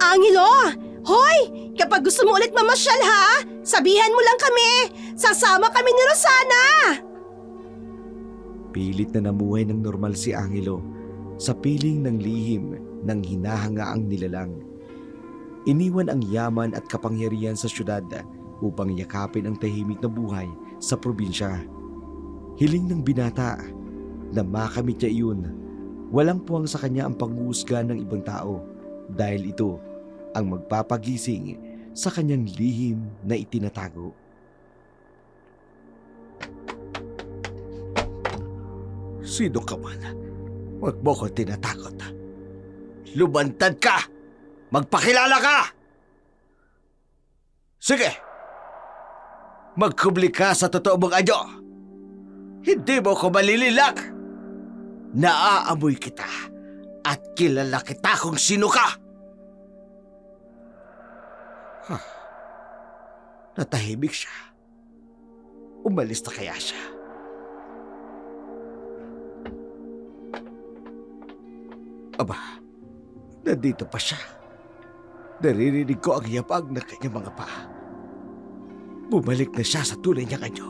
Angelo! Hoy! Kapag gusto mo ulit mamasyal ha, sabihan mo lang kami! Sasama kami ni Rosana! Pilit na namuhay ng normal si Angelo sa piling ng lihim ng hinahangaang nilalang. Iniwan ang yaman at kapangyarihan sa syudad upang yakapin ang tahimik na buhay sa probinsya. Hiling ng binata na makamit niya iyon Walang puwang sa kanya ang panghuhusga ng ibang tao dahil ito ang magpapagising sa kanyang lihim na itinatago. Sino ka man? Huwag mo ko tinatakot. Lumantad ka! Magpakilala ka! Sige! Magkubli ka sa totoo mong anyo! Hindi mo ko malililag! Naaamoy kita at kilala kita kung sino ka! Natahimik siya. Umalis na kaya siya? Aba, nandito pa siya. Naririnig ko ang yabag ng kanyang mga paa. Bumalik na siya sa tunay niyang anyo.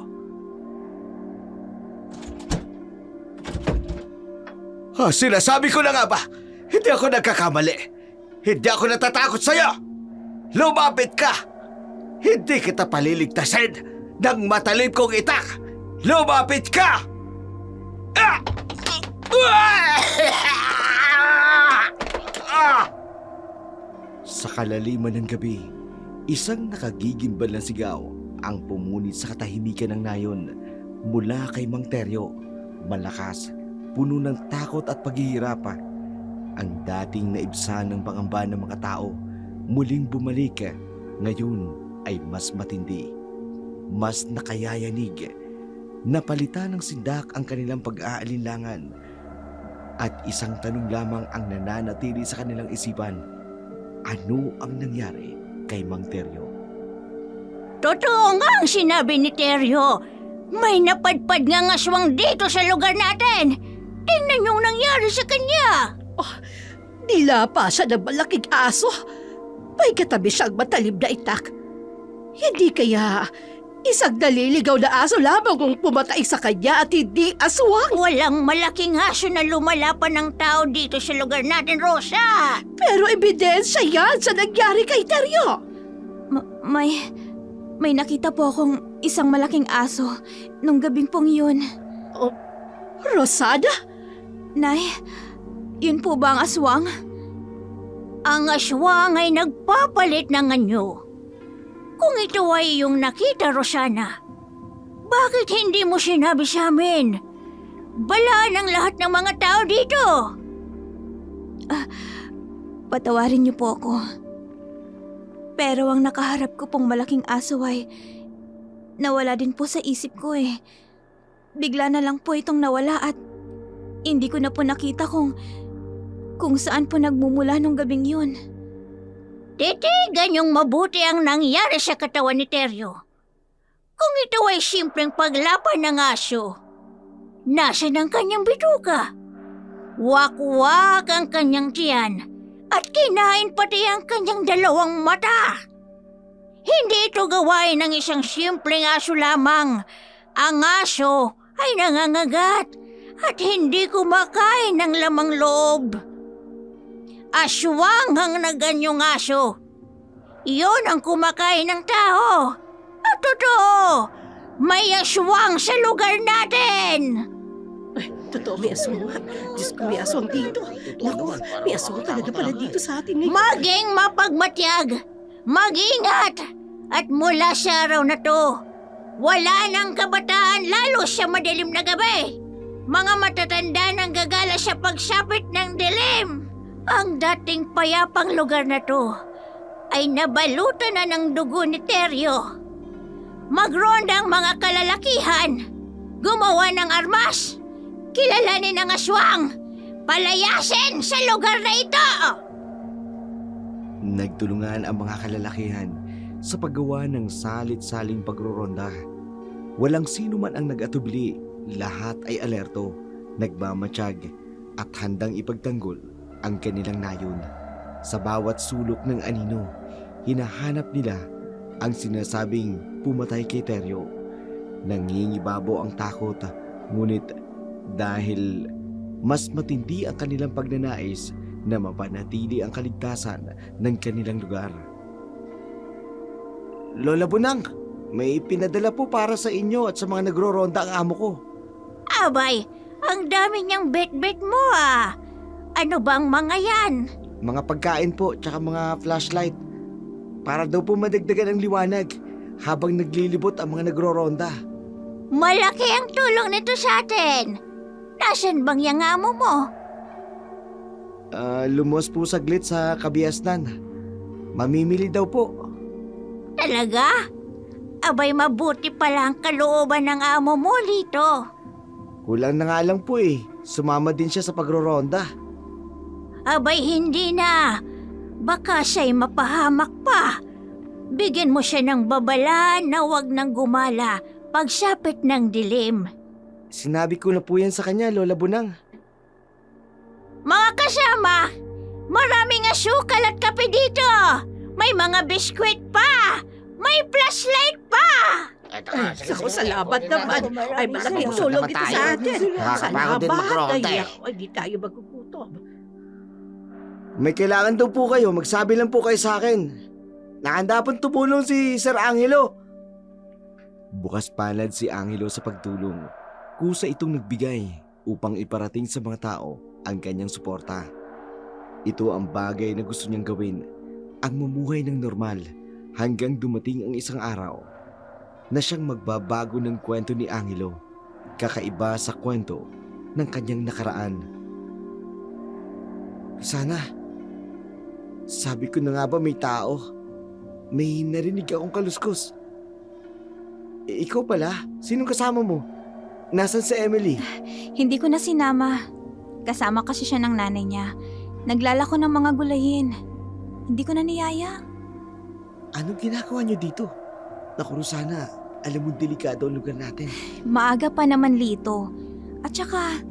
Sinasabi ko na nga ba? Hindi ako nagkakamali. Hindi ako natatakot sa'yo. Lumapit ka! Hindi kita paliligtasin ng matalim kong itak. Lumapit ka! Ah! Sa kalaliman ng gabi, isang nakagigimbal na sigaw ang pumunit sa katahimikan ng nayon mula kay Mang Teryo. Malakas, puno ng takot at paghihirap. Ang dating naibsan ng pangamba ng mga tao, muling bumalik. Ngayon ay mas matindi, mas nakayayanig. Napalitan ng sindak ang kanilang pag-aalinlangan. At isang tanong lamang ang nananatili sa kanilang isipan. Ano ang nangyari kay Mang Teryo? Totoo nga ang sinabi ni Teryo. May napadpad nga aswang dito sa lugar natin. Tingnan yung nangyari sa kanya. Dila pa siya ng malaking aso. May katabi siyang matalib na itak. Hindi kaya isang naliligaw na aso lamang kung pumatay sa kanya at hindi aswang. Walang malaking aso na lumalapan ng tao dito sa lugar natin, Rosa. Pero ebidensya yan sa nangyari kay Teryo. May nakita po akong isang malaking aso nung gabing pong yun. Rosana? Nay, yun po ba ang aswang? Ang aswang ay nagpapalit ng anyo. Kung ito ay iyong nakita, Rosana, bakit hindi mo sinabi sa amin? Balaan ang lahat ng mga tao dito. Patawarin niyo po ako. Pero ang nakaharap ko pong malaking aso ay nawala din po sa isip ko eh. Bigla na lang po itong nawala at hindi ko na po nakita kung saan po nagmumula nung gabing yun. Titigan yung mabuti ang nangyari sa katawan ni Teryo. Kung ito ay simpleng paglapan ng aso, nasa ng kanyang bituka? Wakwak ang kanyang tiyan at kinain pati ang kanyang dalawang mata. Hindi ito gawain ng isang simpleng aso lamang. Ang aso ay nangangagat at hindi kumakain ng lamang loob. Aswang ang naganyong aso. Iyon ang kumakain ng tao. At totoo, may aswang sa lugar natin. Ay, totoo, may aswang nga. Diyos ko, may aswang dito. Naku, may aswang talaga pala dito sa atin ngayon. Maging mapagmatyag, mag-ingat, at mula sa araw na to, wala nang kabataan lalo sa madilim na gabi. Mga matatanda nang gagala sa pagsapit ng dilim. Ang dating payapang lugar na to ay nabalutan na ng dugo ni Teryo. Magronda ang mga kalalakihan, gumawa ng armas, kilalanin ang aswang, palayasin sa lugar na ito. Nagtulungan ang mga kalalakihan sa paggawa ng salit-saling pagroronda. Walang sino man ang nag-atubili, lahat ay alerto, nagmamatsyag at handang ipagtanggol ang kanilang nayon. Sa bawat sulok ng anino, hinahanap nila ang sinasabing pumatay kay Teryo. Nangingibabaw ang takot, ngunit dahil mas matindi ang kanilang pagnanais na mapanatili ang kaligtasan ng kanilang lugar. Lola Bunang, may pinadala po para sa inyo at sa mga nagro-ronda ang amo ko. Abay, ang dami niyang bet-bet mo ah. Ano bang mga yan? Mga pagkain po, tsaka mga flashlight. Para daw po madagdagan ang liwanag habang naglilibot ang mga nagro-ronda. Malaki ang tulong nito sa atin. Nasaan bang yung amo mo? Lumos po saglit sa kabiasnan. Mamimili daw po. Talaga? Abay, mabuti pala ang kalooban ng amo mo, Lito. Kulang na nga lang po eh. Sumama din siya sa pagro-ronda. Abay, hindi na. Baka siya'y mapahamak pa. Bigyan mo siya ng babala na wag nang gumala pagsapit ng dilim. Sinabi ko na po yan sa kanya, Lola Bunang. Mga kasama, maraming asukal at kape dito. May mga biskwit pa. May flashlight pa. Ay, salamat naman. Ay, malaking tulong ito sa atin. Nakakapagod din mag-ronda eh. Ay, di tayo magugutom. May kailangan daw po kayo, magsabi lang po kayo sa akin. Nakahanda pong tumulong si Sir Angelo. Bukas palad si Angelo sa pagtulong. Kusa itong nagbigay upang iparating sa mga tao ang kanyang suporta. Ito ang bagay na gusto niyang gawin, ang mamuhay ng normal hanggang dumating ang isang araw na siyang magbabago ng kwento ni Angelo, kakaiba sa kwento ng kanyang nakaraan. Sana, sabi ko na nga ba may tao? May narinig akong kaluskos. Ikaw pala? Sinong kasama mo? Nasaan si Emily? Hindi ko na sinama. Kasama kasi siya ng nanay niya. Naglalako ng mga gulayin. Hindi ko na niyaya. Anong ginagawa niyo dito? Naku, Rosana, alam mo delikado ang lugar natin. Maaga pa naman, Lito. At saka,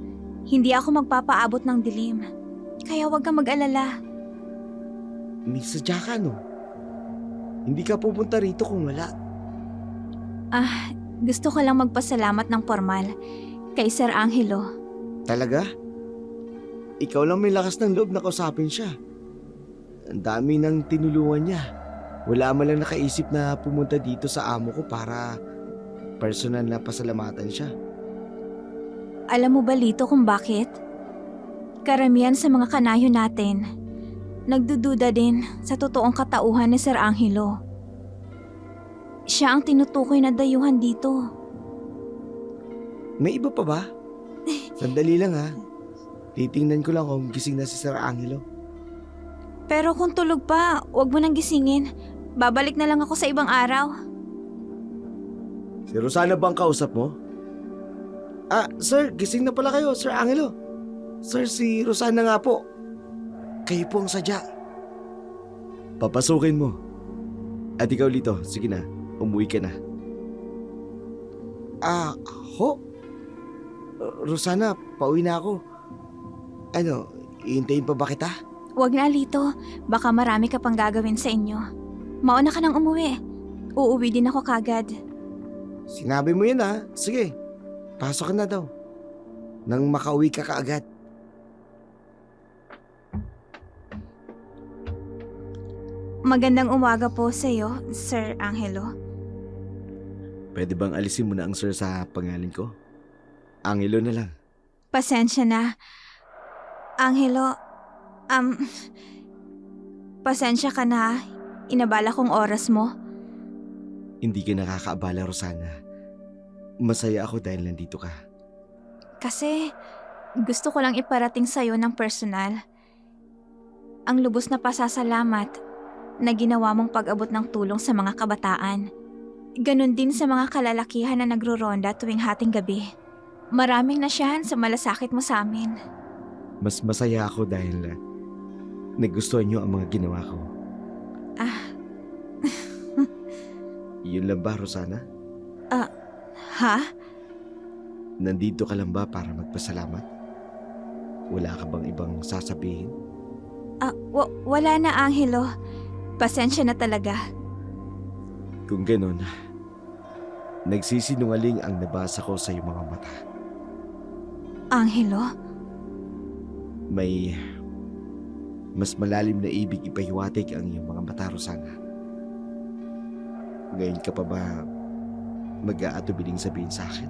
hindi ako magpapaabot ng dilim. Kaya wag kang mag-alala. May sadya ka, no? Hindi ka pupunta rito kung wala. Gusto ko lang magpasalamat ng formal kay Sir Angelo. Talaga? Ikaw lang may lakas ng loob na kausapin siya. Ang dami nang tinulungan niya. Wala man lang nakaisip na pumunta dito sa amo ko para personal na pasalamatan siya. Alam mo ba, Lito, kung bakit? Karamihan sa mga kanayo natin, nagdududa din sa totoong katauhan ni Sir Angelo. Siya ang tinutukoy na dayuhan dito. May iba pa ba? Sandali lang ha. Titingnan ko lang kung gising na si Sir Angelo. Pero kung tulog pa, wag mo nang gisingin. Babalik na lang ako sa ibang araw. Si Rosana bang kausap mo? Sir, gising na pala kayo, Sir Angelo. Sir, si Rosana nga po. Kayo po ang sadya. Papasukin mo. At ikaw, Lito, sige na, umuwi ka na. Ho? Rosana, pauwi na ako. Ano, iintayin pa ba kita? Wag na, Lito. Baka marami ka pang gagawin sa inyo. Mauna ka nang umuwi. Uuwi din ako kagad. Sinabi mo yun ha. Sige, pasok ka na daw. Nang makauwi ka kaagad. Magandang umaga po sa iyo, Sir Angelo. Pwede bang alisin mo na ang sir sa pangalan ko? Angelo na lang. Pasensya na. Angelo, pasensya ka na. Inabala kong oras mo. Hindi ka nakakaabala, Rosana. Masaya ako dahil nandito ka. Kasi gusto ko lang iparating sa'yo ng personal. Ang lubos na pasasalamat na ginawa mong pag-abot ng tulong sa mga kabataan. Ganon din sa mga kalalakihan na nagro-ronda tuwing hating gabi. Maraming nasyahan sa malasakit mo sa amin. Mas masaya ako dahil nagustuhan niyo ang mga ginawa ko. Yun lang ba, Rosana? Ha? Nandito ka lang ba para magpasalamat? Wala ka bang ibang sasabihin? Wala na, Angelo. Pasensya na talaga. Kung ganon, nagsisinungaling ang nabasa ko sa iyong mga mata. Angelo? May mas malalim na ibig ipahiwatig ang iyong mga mata, Rosana. Ngayon ka pa ba mag-aatubiling sabihin sa akin?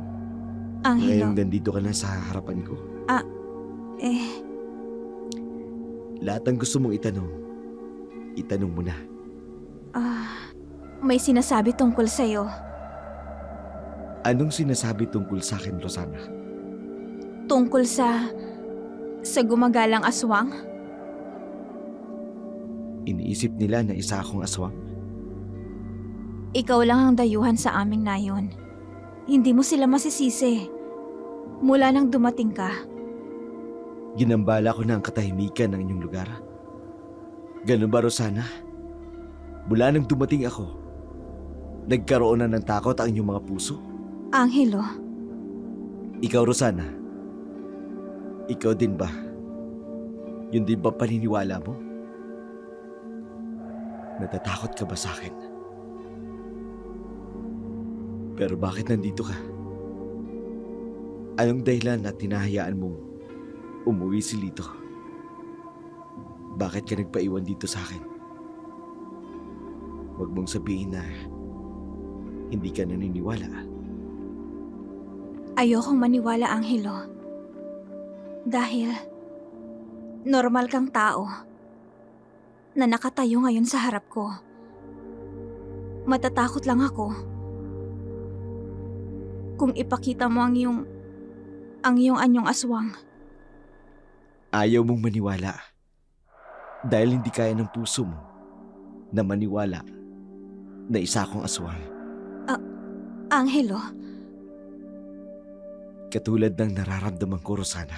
Angelo? Ngayong nandito ka na sa harapan ko? Lahat ng gusto mong itanong mo na. May sinasabi tungkol sa'yo. Anong sinasabi tungkol sa akin, Rosana? Tungkol sa gumagalang aswang? Iniisip nila na isa akong aswang? Ikaw lang ang dayuhan sa aming nayon. Hindi mo sila masisisi. Mula nang dumating ka, Ginambala ko na ang katahimikan ng inyong lugar. Ganun ba, Rosana? Mula nang dumating ako, nagkaroon na ng takot ang inyong mga puso? Angelo, Ikaw, Rosana, ikaw din ba? Yun din ba paniniwala mo? Natatakot ka ba sa akin? Pero bakit nandito ka? Anong dahilan at tinahayaan mong umuwi si Lito? Bakit ka nagpaiwan dito sa akin? Huwag mong sabihin na hindi ka naniniwala. ayokong maniwala, Angelo. Dahil normal kang tao na nakatayo ngayon sa harap ko. Matatakot lang ako kung ipakita mo ang iyong anyong aswang. Ayaw mong maniwala dahil hindi kaya ng puso mo na maniwala na isa akong aswang. Angelo, Katulad ng nararamdaman ko, Rosana,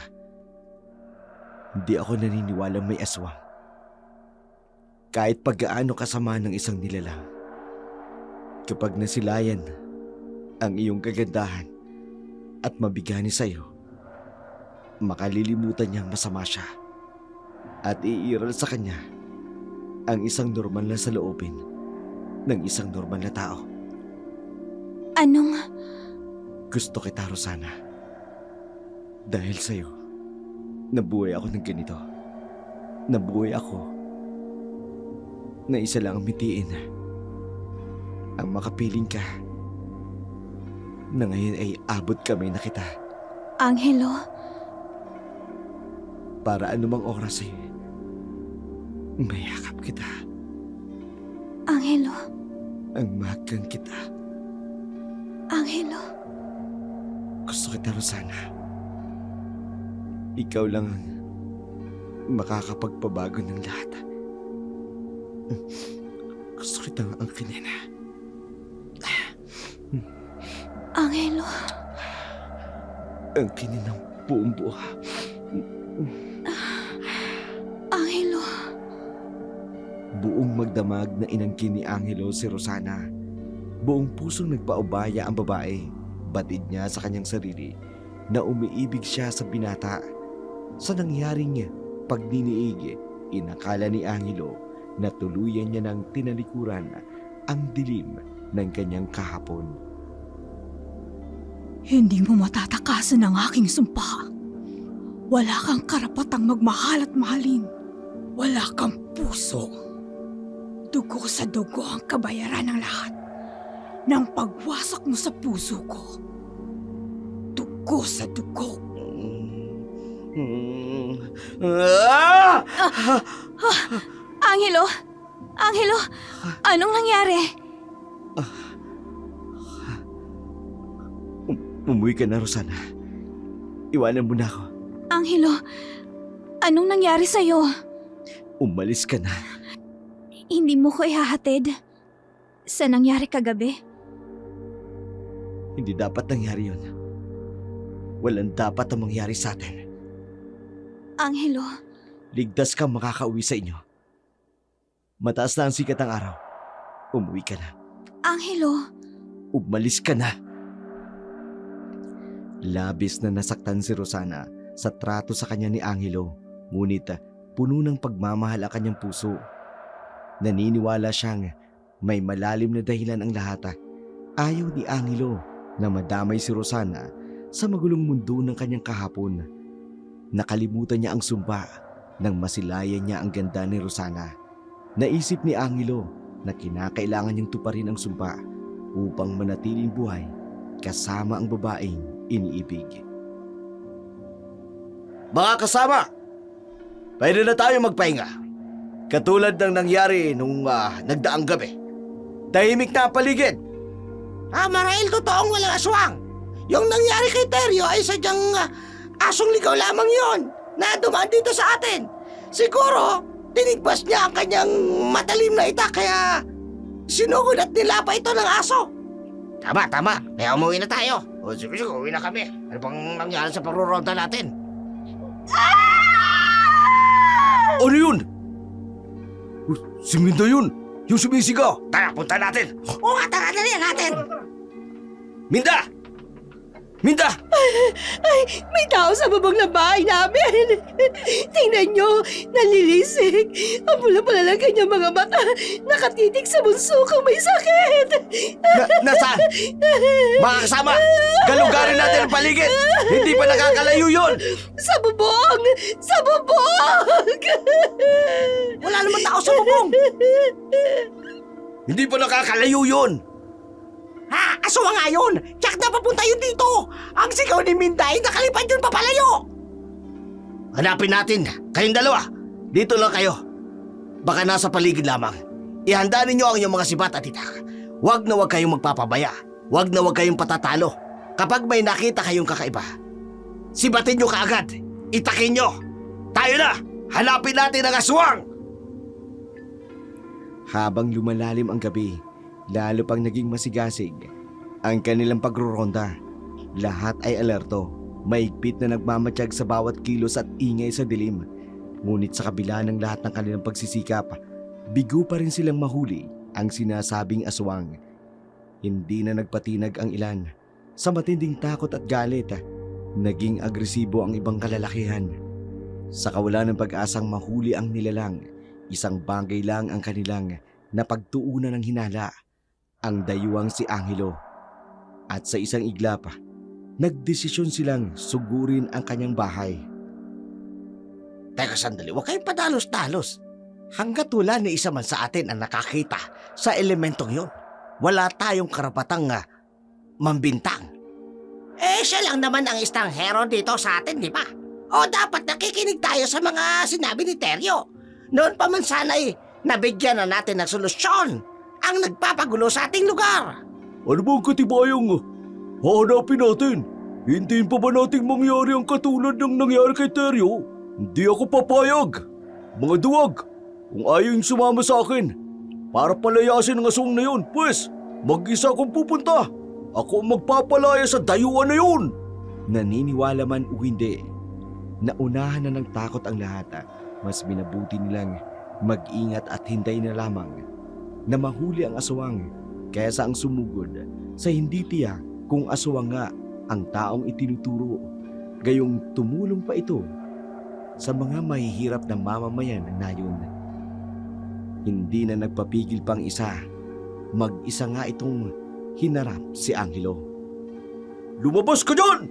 hindi ako naniniwala may aswang. Kahit paggaano kasama ng isang nilalang, kapag nasilayan ang iyong kagandahan at mabigani sa'yo, makalilimutan niyang masama siya at iiral sa kanya ang isang normal na saloobin ng isang normal na tao. anong... Gusto kita, Rosana. Dahil sa'yo, nabuhay ako ng ganito. Nabuhay ako na isa lang ang mitiin. Ang makapiling ka na ngayon ay abot kamay na kita. Angelo, Para anumang oras ay mayakap kita. Angelo, Ang mahagang kita. Angelo. Gusto kita, Rosana. Ikaw lang ang makakapagpabago ng lahat. Gusto kitang angkinin. Angelo, Angkinin ng buong buo. Angelo. Buong magdamag na inangkin ni Angelo si Rosana. Buong pusong nagpaubaya ang babae. Batid niya sa kanyang sarili na umiibig siya sa binata. Sa nangyaring pagdiniig, inakala ni Angelo na tuluyan niya ng tinalikuran ang dilim ng kanyang kahapon. Hindi mo matatakasan ang aking sumpa. Wala kang karapatang magmahal at mahalin. Wala kang puso. Dugo sa dugo ang kabayaran ng lahat. Nang pagwasak mo sa puso ko, dugo sa dugo. Angelo! Angelo! Anong nangyari? Umuwi ka na, Rosana. Iwanan mo na ako. Angelo, anong nangyari sa'yo? Umalis ka na. Hindi mo ko ihahatid sa nangyari kagabi? Hindi dapat nangyari yun. Walang dapat ang mangyari sa atin. Angelo, Ligtas kang makakauwi sa inyo. Mataas na ang sikat ng araw. Umuwi ka na. Angelo, Umalis ka na. Labis na nasaktan si Rosana sa trato sa kanya ni Angelo. Ngunit puno ng pagmamahal ang kanyang puso. Naniniwala siyang may malalim na dahilan ang lahat. Ayaw ni Angelo na madamay si Rosana sa magulong mundo ng kanyang kahapon. Nakalimutan niya ang sumpa nang masilayan niya ang ganda ni Rosana. Naisip ni Angelo na kinakailangan niyang tuparin ang sumpa upang manatiling buhay kasama ang babaeng iniibig. Mga kasama! Pwede na tayo magpahinga. Katulad ng nangyari nung nagdaang gabi. Tahimik na ang paligid. Marahil totoong walang aswang. Yung nangyari kay Teryo ay sadyang asong ligaw lamang yon na dumaan dito sa atin. Siguro, tinigbas niya ang kanyang matalim na itak kaya sinugod at nilapa ito ng aso. Tama. Kaya umuwi na tayo. O sige, uwi na kami. Ano bang nangyari sa pagruronda natin? Ano yun? Si Minda yun. Yung sumisigaw. Tara, punta natin. Oo nga, tara, dali natin. Minda! Minda! Ay, may tao sa bubong ng bahay namin. Tingnan nyo, nalilisik. Ang pula-pula lang kanyang mga mata. Nakatitig sa bunso kung may sakit. Nasaan? Mga kasama, galugarin natin ang paligid. Hindi pa nakakalayo yun. Sa bubong! Sa bubong! Wala naman tao sa bubong. Hindi pa nakakalayo yun. Aswang nga yun. Tiyak na papunta yun dito. Ang sigaw ni Minda ay nakalipad yun papalayo. Hanapin natin. Kayong dalawa. Dito lang kayo. Baka nasa paligid lamang. Ihanda ninyo ang inyong mga sibat at itak. Huwag na huwag kayong magpapabaya. Huwag na huwag kayong patatalo. Kapag may nakita kayong kakaiba, sibatin nyo kaagad. Itakin nyo. Tayo na. Hanapin natin ang aswang. Habang lumalalim ang gabi, lalo pang naging masigasig ang kanilang pagruronda. Lahat ay alerto, maigpit na nagmamatsyag sa bawat kilos at ingay sa dilim. Ngunit sa kabila ng lahat ng kanilang pagsisikap, bigo pa rin silang mahuli ang sinasabing aswang. Hindi na nagpatinag ang ilan. Sa matinding takot at galit, naging agresibo ang ibang kalalakihan. Sa kawalan ng pag-asang mahuli ang nilalang, isang bagay lang ang kanilang napagtuunan ng hinala, ang dayuhang si Angelo. At sa isang iglap, nagdesisyon silang sugurin ang kanyang bahay. Teka sandali, huwag kayong padalos-dalos. Hanggat wala ni isa man sa atin ang nakakita sa elementong yon, wala tayong karapatang mambintang. Siya lang naman ang estanghero dito sa atin, di ba? O dapat nakikinig tayo sa mga sinabi ni Teryo. Noon pa man sana'y nabigyan na natin ng solusyon ang nagpapagulo sa ating lugar. Ano ba ang katibayang hahanapin natin? Hintayin pa ba nating mangyari ang katulad ng nangyari kay Teryo? Hindi ako papayag. Mga duwag, kung ayaw yung sumama sa akin, para palayasin ang aswang na yun, pues, mag-isa akong pupunta. Ako ang magpapalaya sa dayuhan na yun. Naniniwala man o hindi, naunahan na ng takot ang lahat. Mas minabuti nilang mag-ingat at hintay na lamang na mahuli ang aswang kaysa ang sumugod sa hindi tiyak kung aswang nga ang taong itinuturo. Gayong tumulong pa ito sa mga mahihirap na mamamayan ng nayon. Hindi na nagpapigil pang isa. Mag-isa nga itong hinarap si Angelo. Lumabas ka dyan!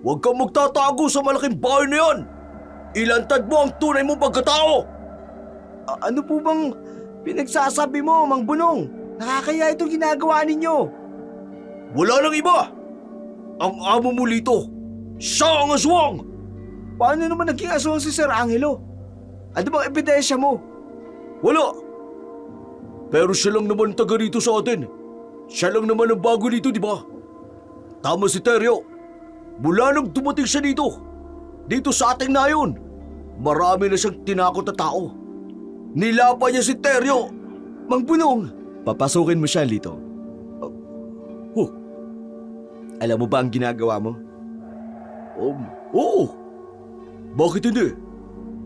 Huwag kang magtatago sa malaking bahay na yan! Ilantad mo ang tunay mong pagkatao! Ano po bang pinagsasabi mo, Mang Bunong? Nakakaya itong ginagawa ninyo. Wala nang iba! Ang amo mo lito, siya ang aswang! Paano naman naging aswang si Sir Angelo? Ano bang ebidensya mo? Wala! Pero siya lang naman taga rito sa atin. Siya lang naman ang bago dito, di ba? Tama si Teryo. Mula nang dumating siya dito sa ating nayon, marami na siyang tinakot na tao. Nilapa niya si Teryo. Mang Bunong, Papasukin mo siya, Lito. Alam mo ba ang ginagawa mo? Oo. Bakit hindi?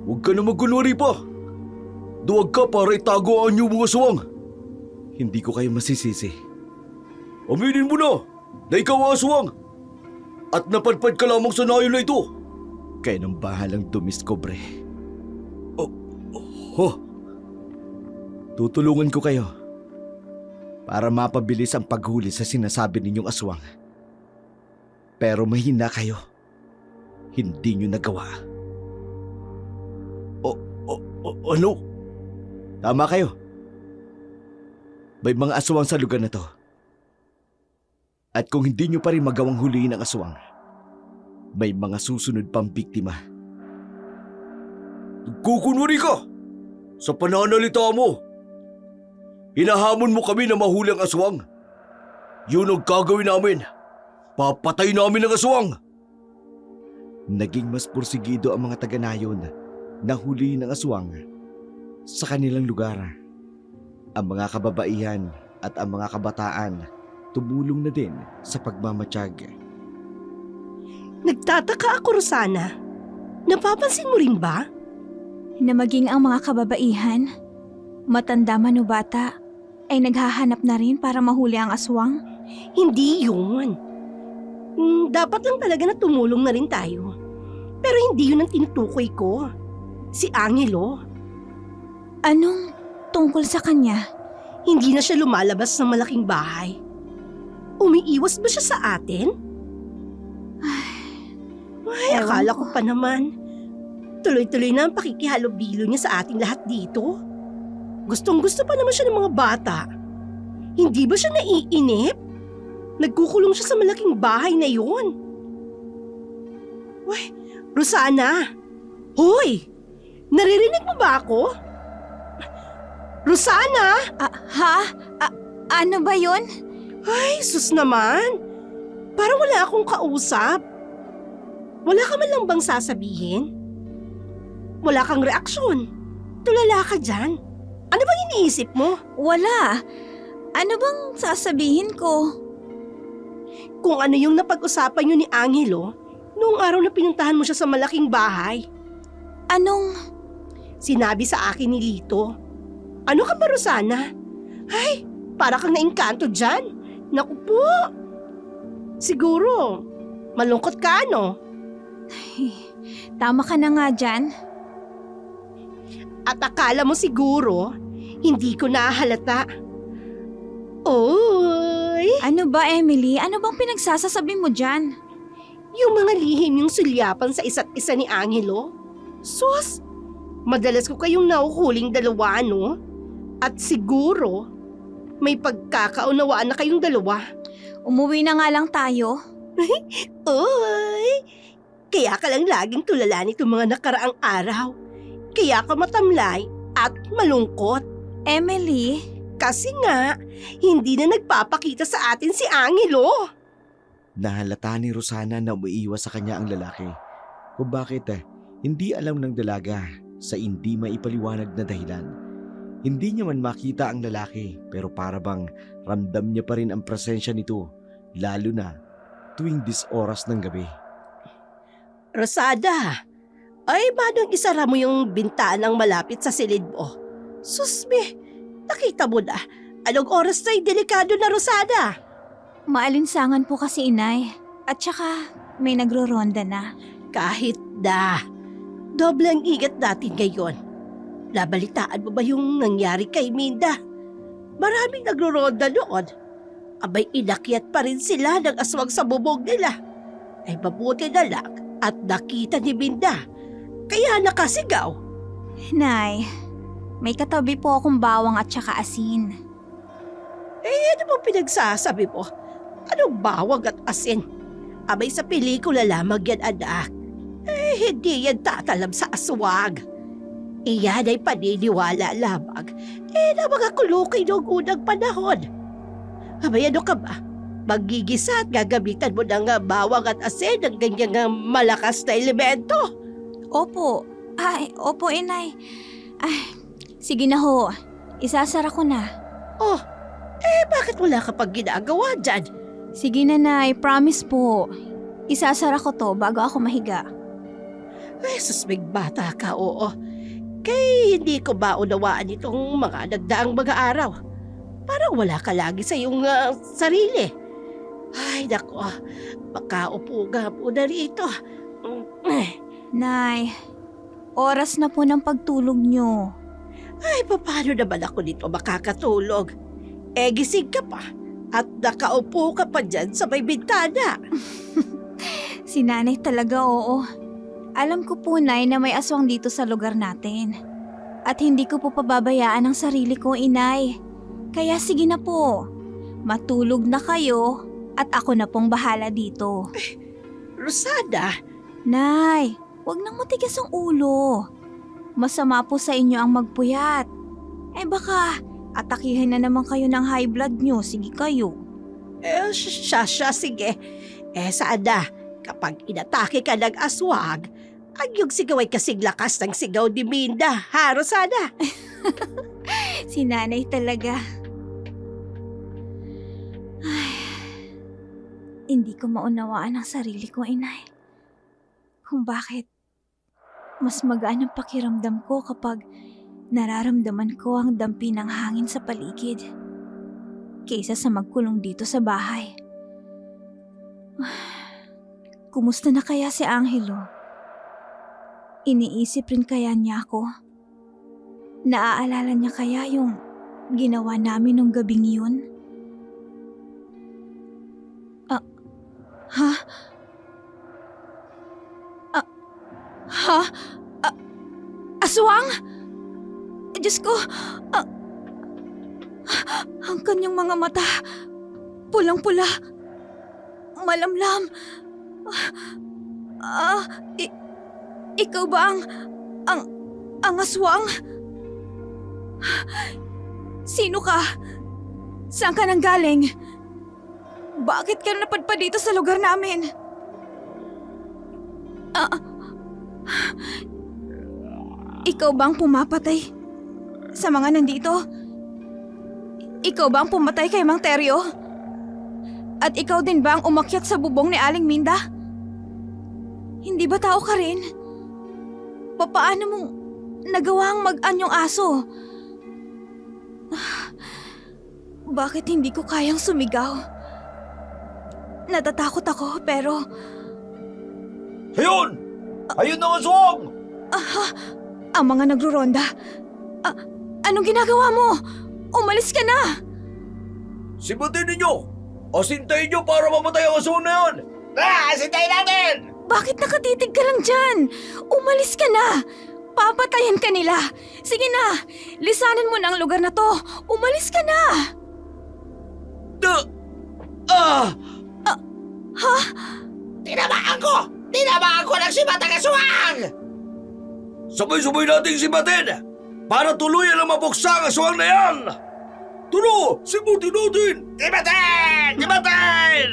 Huwag ka na magkunwari pa. Duwag ka para itago ang inyong mga aswang. Hindi ko kayo masisisi. Aminin mo na ikaw ang aswang. At napadpad ka lamang sa nayon na ito. Kayo ng bahalang dumiskobre. Tutulungan ko kayo para mapabilis ang paghuli sa sinasabi ninyong aswang. Pero mahina kayo. Hindi nyo nagawa. Ano? Tama kayo. May mga aswang sa lugar na to. At kung hindi nyo pa rin magawang huliin ang aswang, may mga susunod pang biktima. Nagkukunwari ka! Sa pananalita mo! Hinahamon mo kami na mahuli ang aswang. Yun ang gagawin namin. Papatay namin ang aswang! Naging mas porsigido ang mga taga-nayon na huli ng aswang sa kanilang lugar. Ang mga kababaihan at ang mga kabataan tumulong na din sa pagmamatsyag. Nagtataka ako, Rosana. Napapansin mo rin ba? Na maging ang mga kababaihan, matanda man o bata, ay naghahanap na rin para mahuli ang aswang? Hindi yun. Dapat lang talaga na tumulong na rin tayo. Pero hindi yun ang tinutukoy ko. Si Angelo, Anong tungkol sa kanya? hindi na siya lumalabas ng malaking bahay. Umiiwas ba siya sa atin? Ay, Ewan akala ko. ko pa naman. Tuloy-tuloy na ang pakikihalubilo niya sa ating lahat dito. Gustong-gusto pa naman siya ng mga bata. Hindi ba siya naiinip? Nagkukulong siya sa malaking bahay na yun. Uy, Rosana! Hoy! Naririnig mo ba ako? Rosana! Ano ba yun? Ay, sus naman! Parang wala akong kausap. Wala ka man lang bang sasabihin? Wala kang reaksyon. Tulala ka dyan. Ano bang iniisip mo? Wala. Ano bang sasabihin ko? Kung ano yung napag-usapan nyo ni Angelo noong araw na pinuntahan mo siya sa malaking bahay. Anong... Sinabi sa akin ni Lito. Ano ka ba, Rosana? Ay, para kang naingkanto dyan. Naku po. Siguro, malungkot ka, no? Tama ka na nga dyan. At akala mo siguro, hindi ko nahalata. Oy! Ano ba, Emily? Ano bang pinagsasasabi mo dyan? Yung mga lihim yung sulyapan sa isa't isa ni Angelo. Sus! Madalas ko kayong nahuhuling dalawa, no? At siguro, may pagkakaunawaan na kayong dalawa. Umuwi na nga lang tayo. Oy! Kaya ka lang laging tulala nitong mga nakaraang araw. Kaya ka matamlay at malungkot. Emily, Kasi nga, hindi na nagpapakita sa atin si Angelo. Nahalata ni Rosana na umiiwas sa kanya ang lalaki. Kung bakit hindi alam ng dalaga sa hindi maipaliwanag na dahilan. Hindi niya man makita ang lalaki pero para bang ramdam niya pa rin ang presensya nito, lalo na tuwing oras ng gabi. Rosada, ay badong isara mo yung bintanang malapit sa silid mo. Susbe, nakita mo na. Anong oras na'y delikado na, Rosada? maalinsangan po kasi inay. At saka may nagro-ronda na. Kahit na, doble ang ingat natin ngayon. Nabalitaan mo ba yung nangyari kay Minda? Maraming nagro-ronda noon. Abay inakyat pa rin sila ng aswang sa bubong nila. Ay mabuti na lang at nakita ni Minda. Kaya nakasigaw. Nay, may katabi po akong bawang at saka asin. Ano bang pinagsasabi mo? Anong bawag at asin? Abay sa pelikula lamang yan, anak. Hindi yan tatalam sa aswang. Iyan ay paniniwala lamang. Na mga kulukoy noong unang panahon. Abay ano ka ba? Magigisa at gagamitan mo ng bawang at asin ng ganyang malakas na elemento. Opo. Opo inay. Sige na ho. Isasara ko na. Oh, bakit wala ka pang ginagawa dyan? Sige na nay, promise po. Isasara ko to bago ako mahiga. Susmig bata ka, oo. Kaya hindi ko ba unawaan itong mga nagdaang mga araw. Parang wala ka lagi sa iyong sarili. Ay, nako. Makaupo nga po na rito. Nay, oras na po ng pagtulog nyo. Ay, paano naman ako dito makakatulog? Gising ka pa at nakaupo ka pa dyan sa may bintana. Si nanay talaga, oo. Alam ko po, nay, na may aswang dito sa lugar natin. At hindi ko po pababayaan ang sarili ko, inay. Kaya sige na po. Matulog na kayo at ako na pong bahala dito. Rosada, Nay, wag nang matigas ang ulo. Masama po sa inyo ang magpuyat. Eh baka atakihin na naman kayo ng high blood nyo. Sige kayo. Siya, sige. Sada, kapag inatake ka ng aswang, ang yung sigaw ay kasing lakas ng sigaw ni Minda. Ha, Rosana? Si nanay talaga. Ay, hindi ko maunawaan ang sarili ko, inay. Kung bakit mas magaan ang pakiramdam ko kapag nararamdaman ko ang dampi ng hangin sa paligid kaysa sa magkulong dito sa bahay. Kumusta na kaya si Angelo? Iniisip rin kaya niya ako? Naaalala niya kaya yung ginawa namin nung gabing yun? Aswang? Diyos ko, ang kanyang mga mata, pulang-pula, malamlam. Ikaw ba ang aswang? Sino ka? Saan ka nanggaling? Bakit ka napadpad dito sa lugar namin? Ikaw ba ang pumapatay sa mga nandito? Ikaw ba ang pumatay kay Mang Teryo? At ikaw din ba ang umakyat sa bubong ni Aling Minda? Hindi ba tao ka rin? Paano mong nagawang mag-anyong aso? Bakit hindi ko kayang sumigaw? Natatakot ako pero... Ayun! Ayun ang aswang! Ang mga nagruronda. Anong ginagawa mo? Umalis ka na! Sibutin ninyo! O sintayin nyo para mamatay ang aswang na yun! Sintayin natin! Bakit nakatitig ka lang dyan? Umalis ka na! Papatayin ka nila! Sige na! Lisanan mo na ang lugar na to! Umalis ka na! Tinamaan ko! Tinamaan ko ng sibatang aswang! Sabay-sabay nating sibatin para tuluyan ang mabuksa ang aswang na yan! Tulo! Sibutin natin! Sibatin! Sibatin!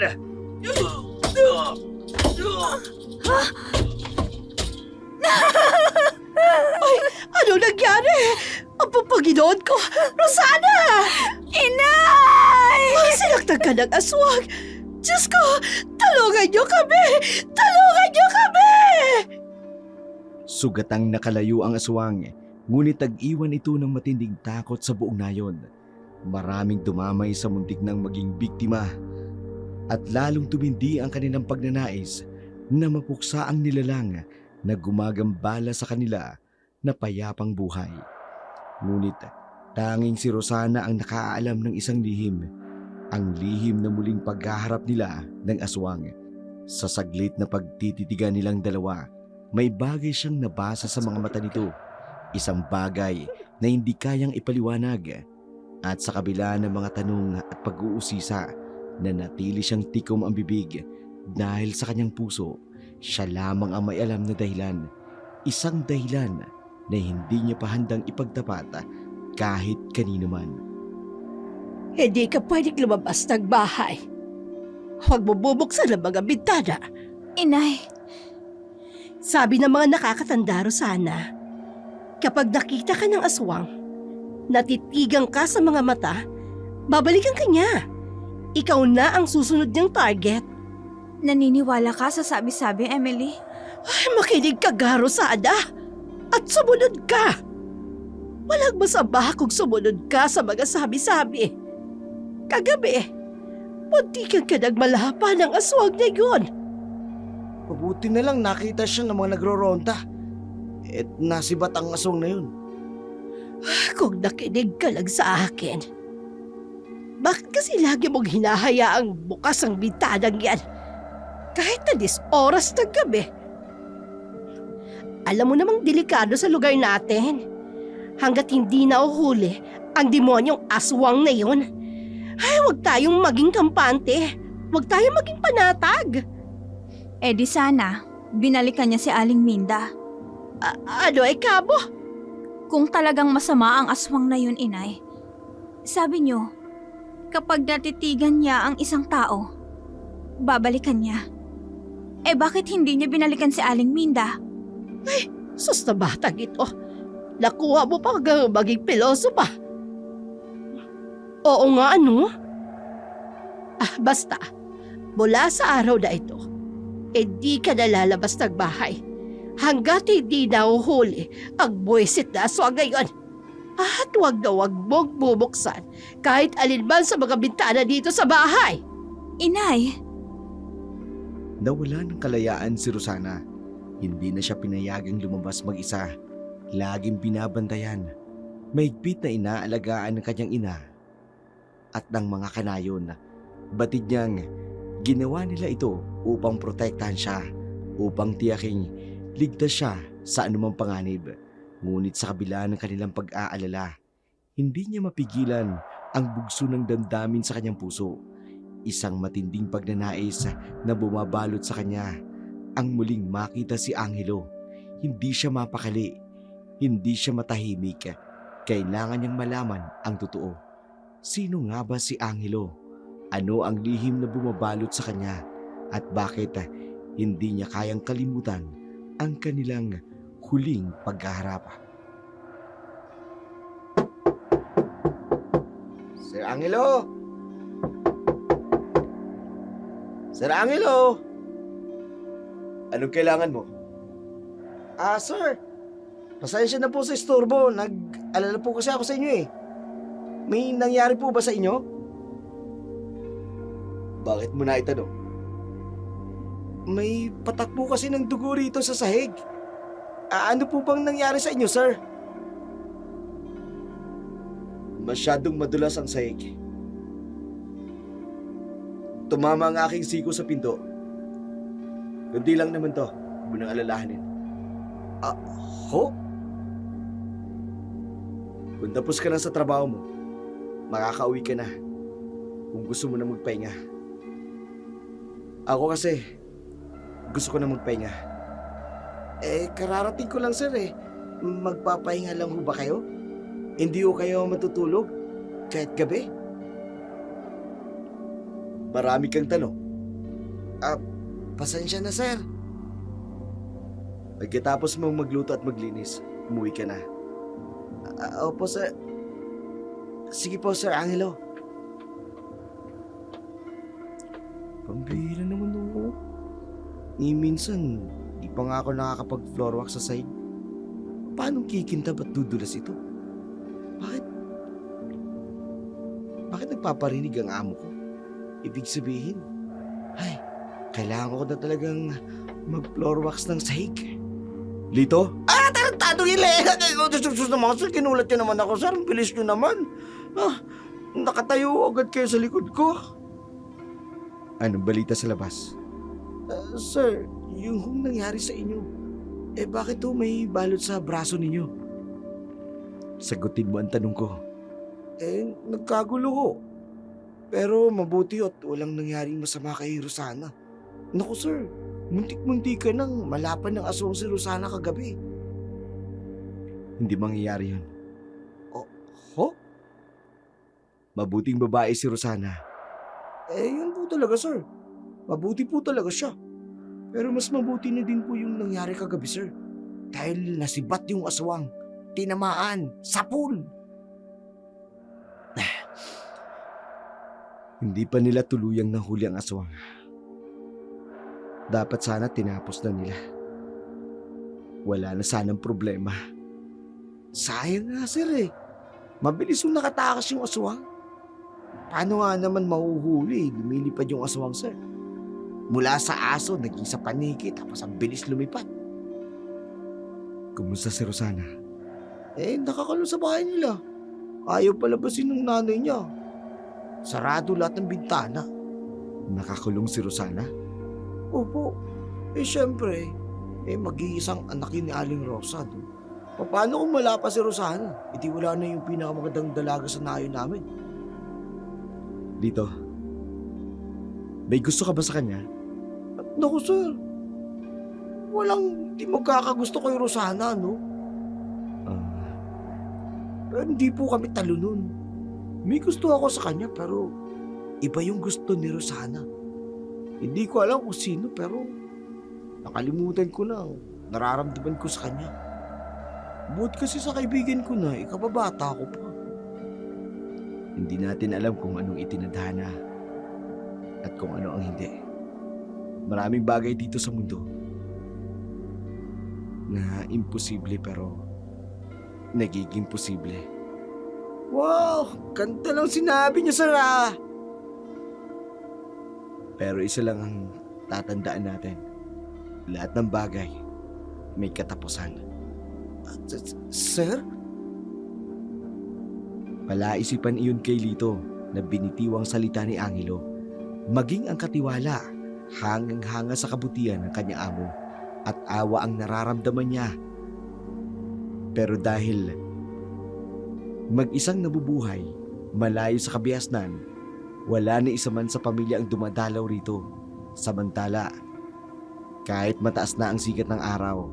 Ano nangyari? Ang Panginoon ko! Rosana! Inay! Sinaktan ka ng aswang! Diyos ko! Tulungan niyo kami! Tulungan niyo kami! Sugatang nakalayo ang aswang, ngunit tag-iwan ito ng matinding takot sa buong nayon. Maraming dumamay sa muntik ng maging biktima at lalong tumindi ang kanilang pagnanais na mapuksa ang nilalang na gumagambala sa kanila na payapang buhay. Ngunit tanging si Rosana ang nakaalam ng isang lihim, ang lihim na muling paghaharap nila ng aswang. Sa saglit na pagtititigan nilang dalawa, may bagay siyang nabasa sa mga mata nito, isang bagay na hindi kayang ipaliwanag. At sa kabila ng mga tanong at pag-uusisa, nanatili siyang tikom ang bibig dahil sa kanyang puso, siya lamang ang may alam na dahilan. Isang dahilan na hindi niya pa handang ipagtapat kahit kanino man. Hindi ka pwedeng lumabas ng bahay. Huwag mo bubuksan ang mga bintana. Inay, Sabi ng mga nakakatanda, Rosana, kapag nakita ka ng aswang, natitigang ka sa mga mata, babalikan ka niya. Ikaw na ang susunod niyang target. naniniwala ka sa sabi-sabi, Emily? Ay, makinig ka, Rosana, at sumunod ka. Walang masama kung sumunod ka sa mga sabi-sabi. Kagabi, muntikan ka nagmalapa ng aswang na yun. Mabuti na lang nakita siya ng mga nagro-ronda. At nasibat ang aswang na yun. Kung nakinig ka lang sa akin, bakit kasi lagi mong hinahayaang bukas ang bintanang yan? Kahit na 10 oras ng gabi. Alam mo namang delikado sa lugar natin. Hanggat hindi nauhuli ang demonyong aswang na yun, ay huwag tayong maging kampante. Huwag tayong maging panatag. Eh di sana, binalikan niya si Aling Minda. Ano ay kabo? Kung talagang masama ang aswang na yun, inay, sabi niyo, kapag natitigan niya ang isang tao, babalikan niya. Eh bakit hindi niya binalikan si Aling Minda? Sus na batang ito. Nakuha mo pa hanggang maging piloso pa. Oo nga, ano? Basta, mula sa araw na ito, hindi ka nalalabas ng bahay hanggat hindi nahuhuli ang buwisit na aswang ngayon. At wag na wag mong bubuksan kahit alinman sa mga bintana dito sa bahay. Inay, Nawala ng kalayaan si Rosana. Hindi na siya pinayagang lumabas mag-isa. Laging binabantayan. Mahigpit na inaalagaan ng kanyang ina at ng mga kanayon. Batid niyang ginawa nila ito upang protektahan siya, upang tiyaking ligtas siya sa anumang panganib. Ngunit sa kabila ng kanilang pag-aalala, hindi niya mapigilan ang bugso ng damdamin sa kanyang puso. Isang matinding pagnanais na bumabalot sa kanya ang muling makita si Angelo. Hindi siya mapakali, hindi siya matahimik. Kailangan niyang malaman ang totoo. Sino nga ba si Angelo? Ano ang lihim na bumabalot sa kanya? At bakit hindi niya kayang kalimutan ang kanilang huling pagkaharap? Sir Angelo! Sir Angelo! Anong kailangan mo? Sir. Pasensya na po sa istorbo. Nag-alala po kasi ako sa inyo eh. May nangyari po ba sa inyo? Bakit mo na itanong? May patak po kasi ng dugo rito sa sahig. Ano po bang nangyari sa inyo, sir? Masyadong madulas ang sahig. Tumama ang aking siko sa pinto. Kundi lang naman to. Huwag mo nang alalahanin. Ho? Kung tapos ka na sa trabaho mo, makakauwi ka na. Kung gusto mo na magpahinga. Ako kasi, gusto ko na magpahinga. Kararating ko lang sir eh. Magpapahinga lang ho ba kayo? Hindi ho kayo matutulog? Kahit gabi? Marami kang tanong. Pasensya na sir. Pagkatapos mong magluto at maglinis, umuwi ka na. Opo sir. Sige po sir Angelo. Pambihira naman ako. Minsan, di pa nga ako nakakapag-floor wax sa sahig. Paano kikintab at dudulas ito? Bakit nagpaparinig ang amo ko? Ibig sabihin, kailangan ko na talagang mag-floor wax ng sahig. Lito? Tarantado ile! Sus naman sir, kinulat nyo naman ako sir. Ang bilis nyo naman. Nakatayo agad kayo sa likod ko. Anong balita sa labas? Sir, yung nangyari sa inyo, bakit may balot sa braso ninyo? Sagutin mo ang tanong ko. Nagkagulo ho. Pero mabuti at walang nangyaring masama kay Rosana. Naku sir, muntik-muntik ka nang malapan ng aswang si Rosana kagabi. Hindi mangyayari yun. Ho? Mabuting babae si Rosana. Yun po talaga sir. Mabuti po talaga siya. Pero mas mabuti na din po yung nangyari kagabi sir. Dahil nasibat yung aswang. Tinamaan. Sapul. Hindi pa nila tuluyang nahuli ang aswang. Dapat sana tinapos na nila. Wala na sanang problema. Sayang nga sir eh. Mabilis yung nakatakas yung aswang. Paano nga naman mahuhuli? Lumilipad yung aswang sir. Mula sa aso, naging sa paniki, tapos ang bilis lumipad. Kumusta si Rosana? Nakakulong sa bahay nila. Ayaw palabasin ng nanay niya. Sarado lahat ng bintana. Nakakulong si Rosana? Opo. Siyempre, mag-iisang anak yun ni Aling Rosa. Paano kung wala pa si Rosana? Hindi wala na yung pinakamagandang dalaga sa nayo namin. Dito, may gusto ka ba sa kanya? Naku sir, walang di magkakagusto kay Rosana, no? Hindi po kami talo nun. May gusto ako sa kanya pero iba yung gusto ni Rosana. Hindi ko alam kung sino pero nakalimutan ko na ang nararamdaman ko sa kanya. Buot kasi sa kaibigan ko na, ikababata ko pa. Hindi natin alam kung anong itinadhana at kung ano ang hindi. Maraming bagay dito sa mundo na imposible pero nagiging posible. Wow! Ganda lang sinabi niya, Sarah! Pero isa lang ang tatandaan natin. Lahat ng bagay may katapusan. Sir? Palaisipan iyon kay Lito na binitiwang salita ni Angelo. Maging ang katiwala, hangang-hanga sa kabutihan ng kanyang amo at awa ang nararamdaman niya. Pero dahil mag-isang nabubuhay, malayo sa kabiasnan, wala ni isa man sa pamilya ang dumadalaw rito. Samantala, kahit mataas na ang sikat ng araw,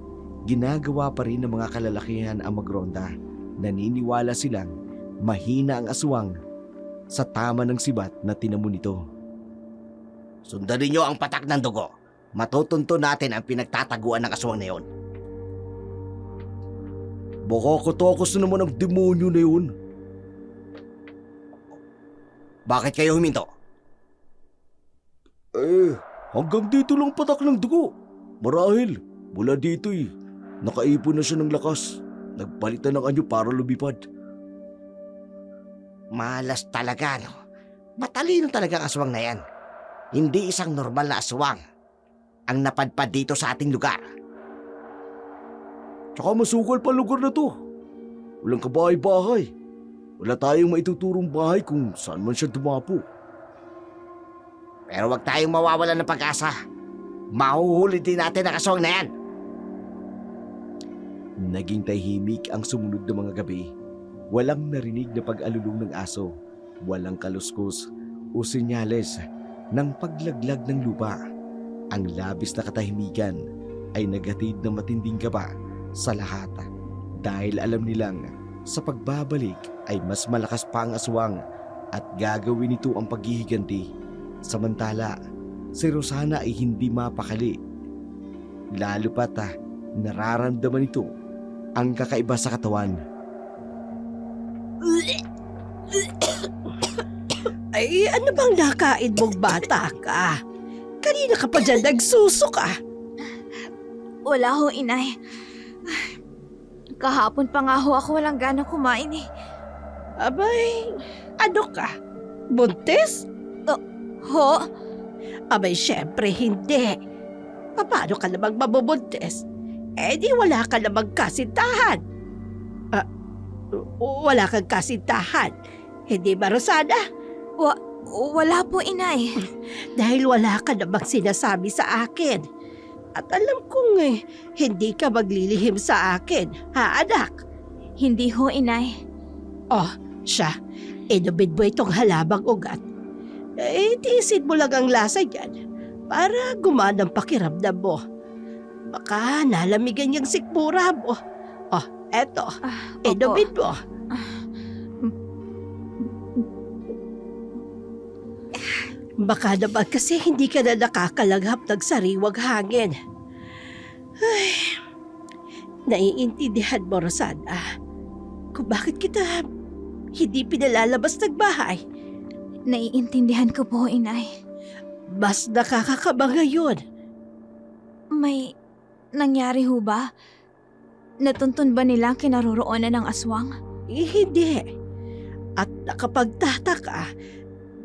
ginagawa pa rin ng mga kalalakihan ang magronda. Naniniwala silang mahina ang aswang sa tama ng sibat na tinamo nito. Sundan niyo ang patak ng dugo. Matutunto natin ang pinagtataguan ng aswang na yon. Baka katakas na naman ang demonyo na yun. Bakit kayo huminto? Hanggang dito lang patak ng dugo. Marahil, mula dito nakaipon na siya ng lakas. Nagpalitan ng anyo para lumipad. Malas talaga, no? Matalino talaga ang aswang na yan. Hindi isang normal na aswang ang napadpad dito sa ating lugar. Tsaka masukal pa lugar na to. Walang kabahay-bahay. Wala tayong maituturong bahay kung saan man siya dumapo. Pero wag tayong mawawalan ng pag-asa. Mahuhuli din natin ang aswang na yan. Naging tahimik ang sumunod na mga gabi. Walang narinig na pag-alulong ng aso. Walang kaluskos o senyales ng paglaglag ng lupa. Ang labis na katahimikan ay naghatid ng matinding kaba sa lahat dahil alam nilang sa pagbabalik ay mas malakas pa ang aswang at gagawin nito ang paghihiganti. Samantala, si Rosana ay hindi mapakali. Lalo pat nararamdaman nito ang kakaiba sa katawan. Ay, ano bang nakain mong bata ka? Kanina ka pa dyan nagsusok ah. Wala ho, inay. Kahapon pa nga ho ako walang gana kumain eh. Abay, ano ka? Buntis? Ho? Abay, syempre hindi. Paano ka namang mabubuntis? Eh di wala ka namang kasintahan. Wala kang kasintahan. Hindi ba, Rosana? Wala po, inay. Dahil wala ka namang sinasabi sa akin. At alam kong hindi ka maglilihim sa akin, ha anak? Hindi ho, inay. Oh, siya, inumin mo itong halabang ugat. Tiisin mo lang ang lasa niyan para gumana ang pakiramdam mo. Baka nalamigan niyang sikmura mo. Oh, eto, inumin mo. Baka naman kasi hindi ka na nakakalaghap ng sariwang hangin. Ay, naiintindihan mo, Rosana, kung bakit kita hindi pinalalabas ng bahay. Naiintindihan ko po, inay. Mas nakakakaba ngayon. May nangyari ho ba? Natuntun ba nila ang kinaroroonan ng aswang? Hindi. At nakapagtataka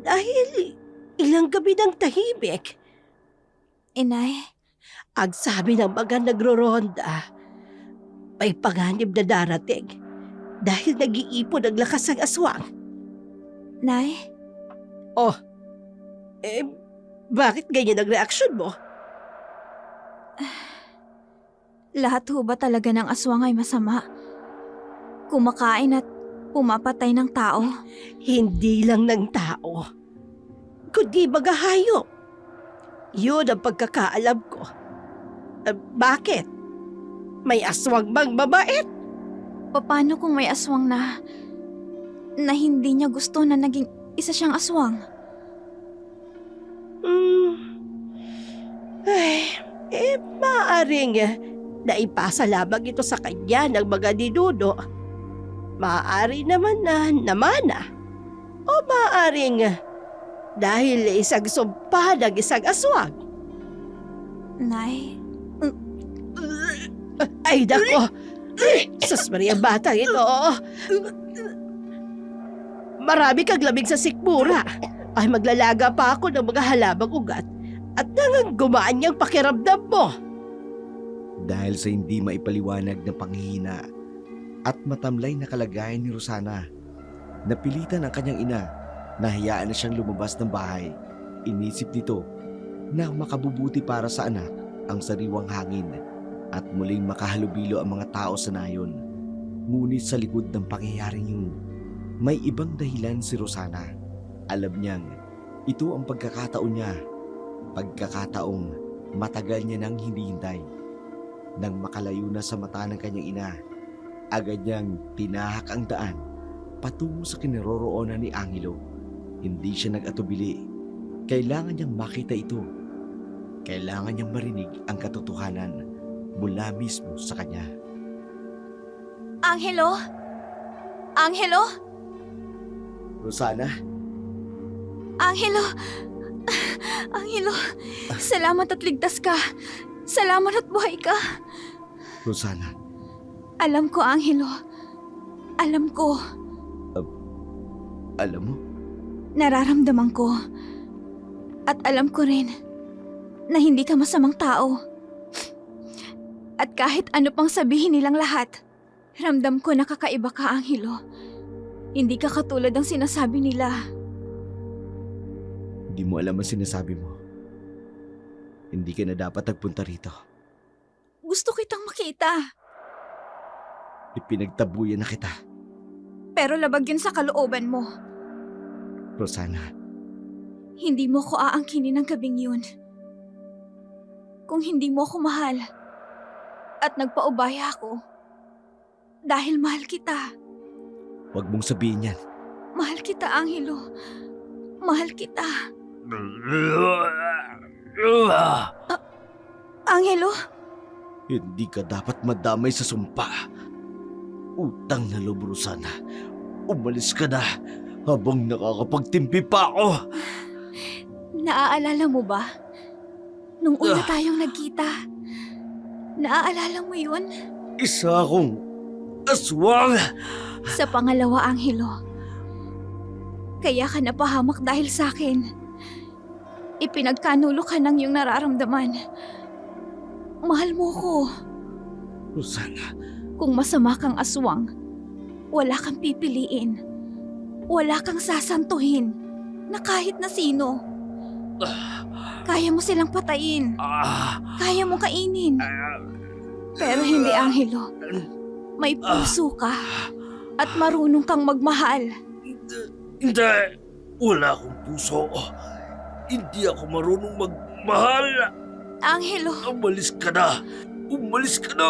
dahil ilang gabi ng tahimik. Inay? Ang sabi ng mga nagro-ronda, may panganib na darating dahil nag-iipon ang lakas ng aswang. Nay? Oh, bakit ganyan ang reaksyon mo? Lahat ho ba talaga ng aswang ay masama? Kumakain at pumapatay ng tao? Hindi lang ng tao, kundi mga hayop. Yun ang pagkakaalam ko. Bakit? May aswang bang mabait? Paano kung may aswang na na hindi niya gusto na naging isa siyang aswang? Maaaring naipasa lamang ito sa kanya ng mga dinuno. Maaari naman na namana. O maaaring dahil isang sumpa ng isang aswang. Nay, Ay, dako! Sus Maria, batang ito! Marami kang lamig sa sikmura. Ay, maglalaga pa ako ng mga halamang ugat at nangang gumaan niyang pakiramdam mo. Dahil sa hindi maipaliwanag na panghihina at matamlay na kalagayan ni Rosana, napilitan ang kanyang ina na hayaan na siyang lumabas ng bahay. Inisip nito na makabubuti para sa anak ang sariwang hangin at muling makahalubilo ang mga tao sa nayon. Ngunit sa likod ng pangyayaring yun, may ibang dahilan si Rosana. Alam niyang ito ang pagkakataon niya, pagkakataong matagal niya nang hinihintay. Nang makalayo na sa mata ng kanyang ina, agad niyang tinahak ang daan patungo sa kinaroroonan ni Angelo. Hindi siya nag-atubili. Kailangan niyang makita ito. Kailangan niyang marinig ang katotohanan mula mismo sa kanya. Angelo? Angelo? Rosana? Angelo! Angelo, salamat at ligtas ka. Salamat at buhay ka. Rosana, Alam ko, Angelo. Alam ko. alam mo? Nararamdaman ko. At alam ko rin na hindi ka masamang tao. At kahit ano pang sabihin nilang lahat, ramdam ko na kakaiba ka, Angelo. Hindi ka katulad ng sinasabi nila. Hindi mo alam ang sinasabi mo. Hindi ka na dapat nagpunta rito. Gusto kitang makita. Ipinagtabuyan na kita, Pero labag yun sa kalooban mo. Rosana. Hindi mo ko aangkinin ng gabing yun. Kung hindi mo ako mahal at nagpaubaya ako, dahil mahal kita. Huwag mong sabihin yan. Mahal kita, Angelo. Mahal kita. Angelo? Hindi ka dapat madamay sa sumpa. Utang na loob, Rosana. Umalis ka na habang nakakapagtimpi pa ako. Naaalala mo ba? Nung una tayong nagkita, naaalala mo yun? Isa akong aswang! Sa pangalawa, Angelo. Kaya ka napahamak dahil sa akin. Ipinagkanulo ka ng iyong nararamdaman. Mahal mo ko. Rosana, Kung masama kang aswang, wala kang pipiliin. Wala kang sasantuhin na kahit na sino. Kaya mo silang patayin. Kaya mo kainin. Pero hindi, Angelo. May puso ka at marunong kang magmahal. hindi! Wala akong puso. Hindi ako marunong magmahal. Angelo, Umalis ka na! Umalis ka na!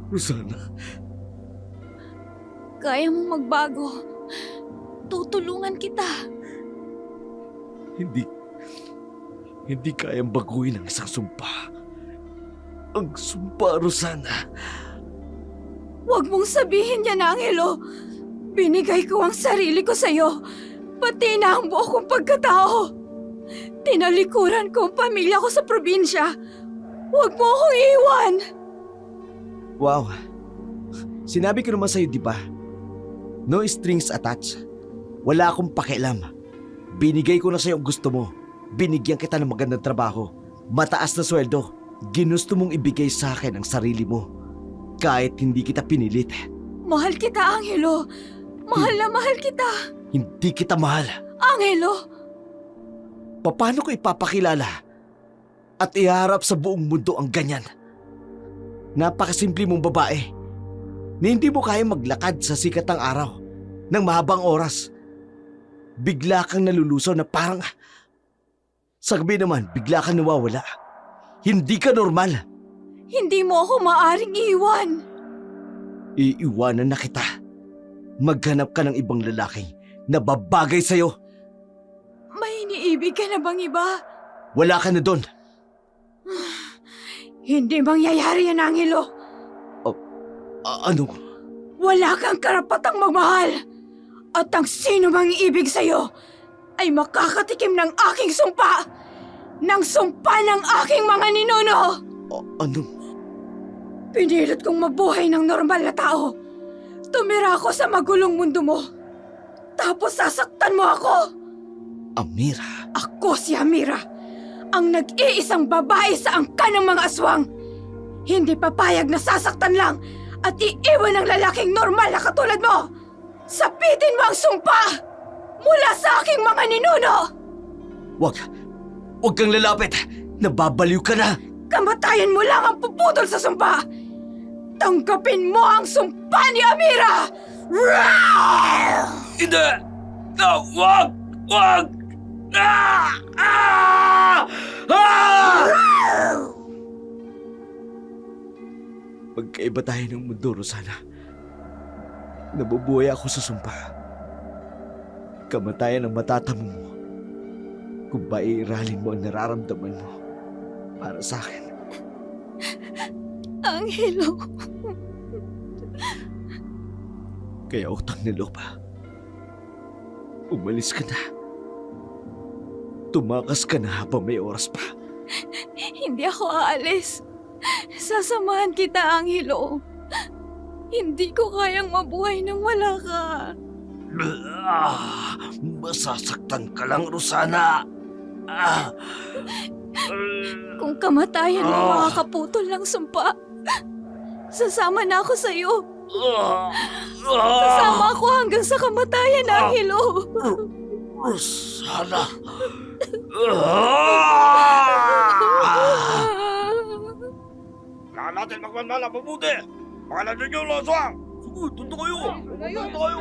Rosana, kaya mong magbago. Tutulungan kita. hindi kayang baguhin ang isang sumpa. Ang sumpa, Rosana. Huwag mong sabihin yan, Angelo. Binigay ko ang sarili ko sa'yo. Pati na ang buo kong pagkatao. Tinalikuran ko ang pamilya ko sa probinsya. Huwag mo akong iwan. Wow. Sinabi ko naman sa'yo, di ba? No strings attached. Wala akong pakialam. Binigay ko na sa'yo ang gusto mo. Binigyan kita ng magandang trabaho. Mataas na sweldo. Ginusto mong ibigay sa akin ang sarili mo. Kahit hindi kita pinilit. Mahal kita, Angelo. Mahal na mahal kita. Hindi kita mahal. Angelo, Paano ko ipapakilala at iharap sa buong mundo ang ganyan? Napakasimple mong babae na hindi mo kaya maglakad sa sikat ng araw ng mahabang oras. Bigla kang nalulusaw na parang sa gabi naman bigla kang nawawala. Hindi ka normal. Hindi mo ako maaring iwan. Iiwanan na kita. Maghanap ka ng ibang lalaki na babagay sa'yo. May iniibig ka na bang iba? Wala ka na doon. Hindi mangyayari yan, Angelo. Ano? Wala kang karapatang magmahal. At ang sino mang iibig sa'yo ay makakatikim ng aking sumpa. Ng sumpa ng aking mga ninuno. Ano? Pinilit kong mabuhay ng normal na tao. Tumira ako sa magulong mundo mo. Tapos sasaktan mo ako. Amira? Ako si Amira, ang nag-iisang babae sa angkan ng mga aswang. Hindi papayag na sasaktan lang at iiwan ng lalaking normal na katulad mo. Sapitin mo ang sumpa mula sa aking mga ninuno. Wag kang lalapit. Nababaliw ka na. Kamatayan mo lang ang puputol sa sumpa. Tanggapin mo ang sumpa ni Amira! Hindi! No, wag! Wag! Ah! Ah! Ah! Magkaiba tayo ng mundo, Rosana. Nabubuhay ako sa sumpa. Kamatayan ang matatamo mo kung maiiralin mo ang nararamdaman mo para sa akin. Angelo. Kaya utang na loob pa. Umalis ka na. Tumakas ka na habang may oras pa. Hindi ako aalis. Sasamahan kita, Angelo. Hindi ko kayang mabuhay nang wala ka. Masasaktan ka lang, Rosana. Kung kamatayan mo makakaputol ng sumpa, sasama na ako sa'yo. Sasama ako hanggang sa kamatayan, Angelo. Rosana. Kailangan natin magmamala mabuti. Baka nandun yung loswang. Sige, tunto kayo. Tunto kayo.